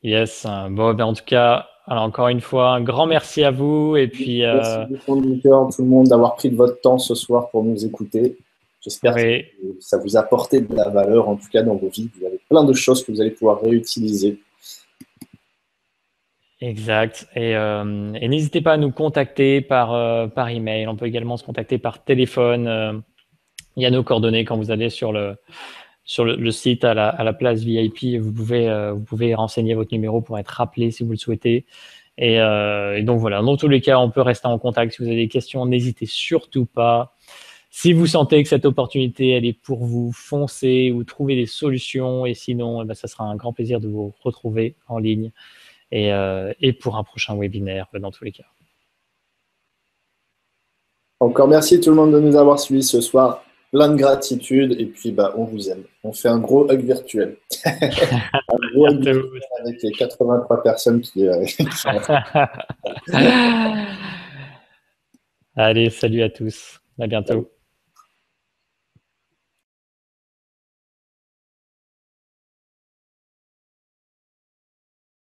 Yes. Bon, ben, en tout cas, alors encore une fois, un grand merci à vous. Et puis, Merci du fond du cœur, tout le monde, d'avoir pris de votre temps ce soir pour nous écouter. J'espère que oui, ça vous a apporté de la valeur, en tout cas dans vos vies. Vous avez plein de choses que vous allez pouvoir réutiliser. exact. Et n'hésitez pas à nous contacter par email. On peut également se contacter par téléphone. Il y a nos coordonnées quand vous allez sur le site à la place VIP. Vous pouvez renseigner votre numéro pour être rappelé si vous le souhaitez. Et donc voilà, dans tous les cas, on peut rester en contact. Si vous avez des questions, n'hésitez surtout pas. Si vous sentez que cette opportunité, elle est pour vous, foncez ou trouvez des solutions. Et sinon, eh ben, ça sera un grand plaisir de vous retrouver en ligne et pour un prochain webinaire dans tous les cas. Encore merci tout le monde de nous avoir suivis ce soir. Plein de gratitude et puis on vous aime. On fait un gros hug virtuel. Un gros hug virtuel avec les 83 personnes qui sont Allez, salut à tous. À bientôt.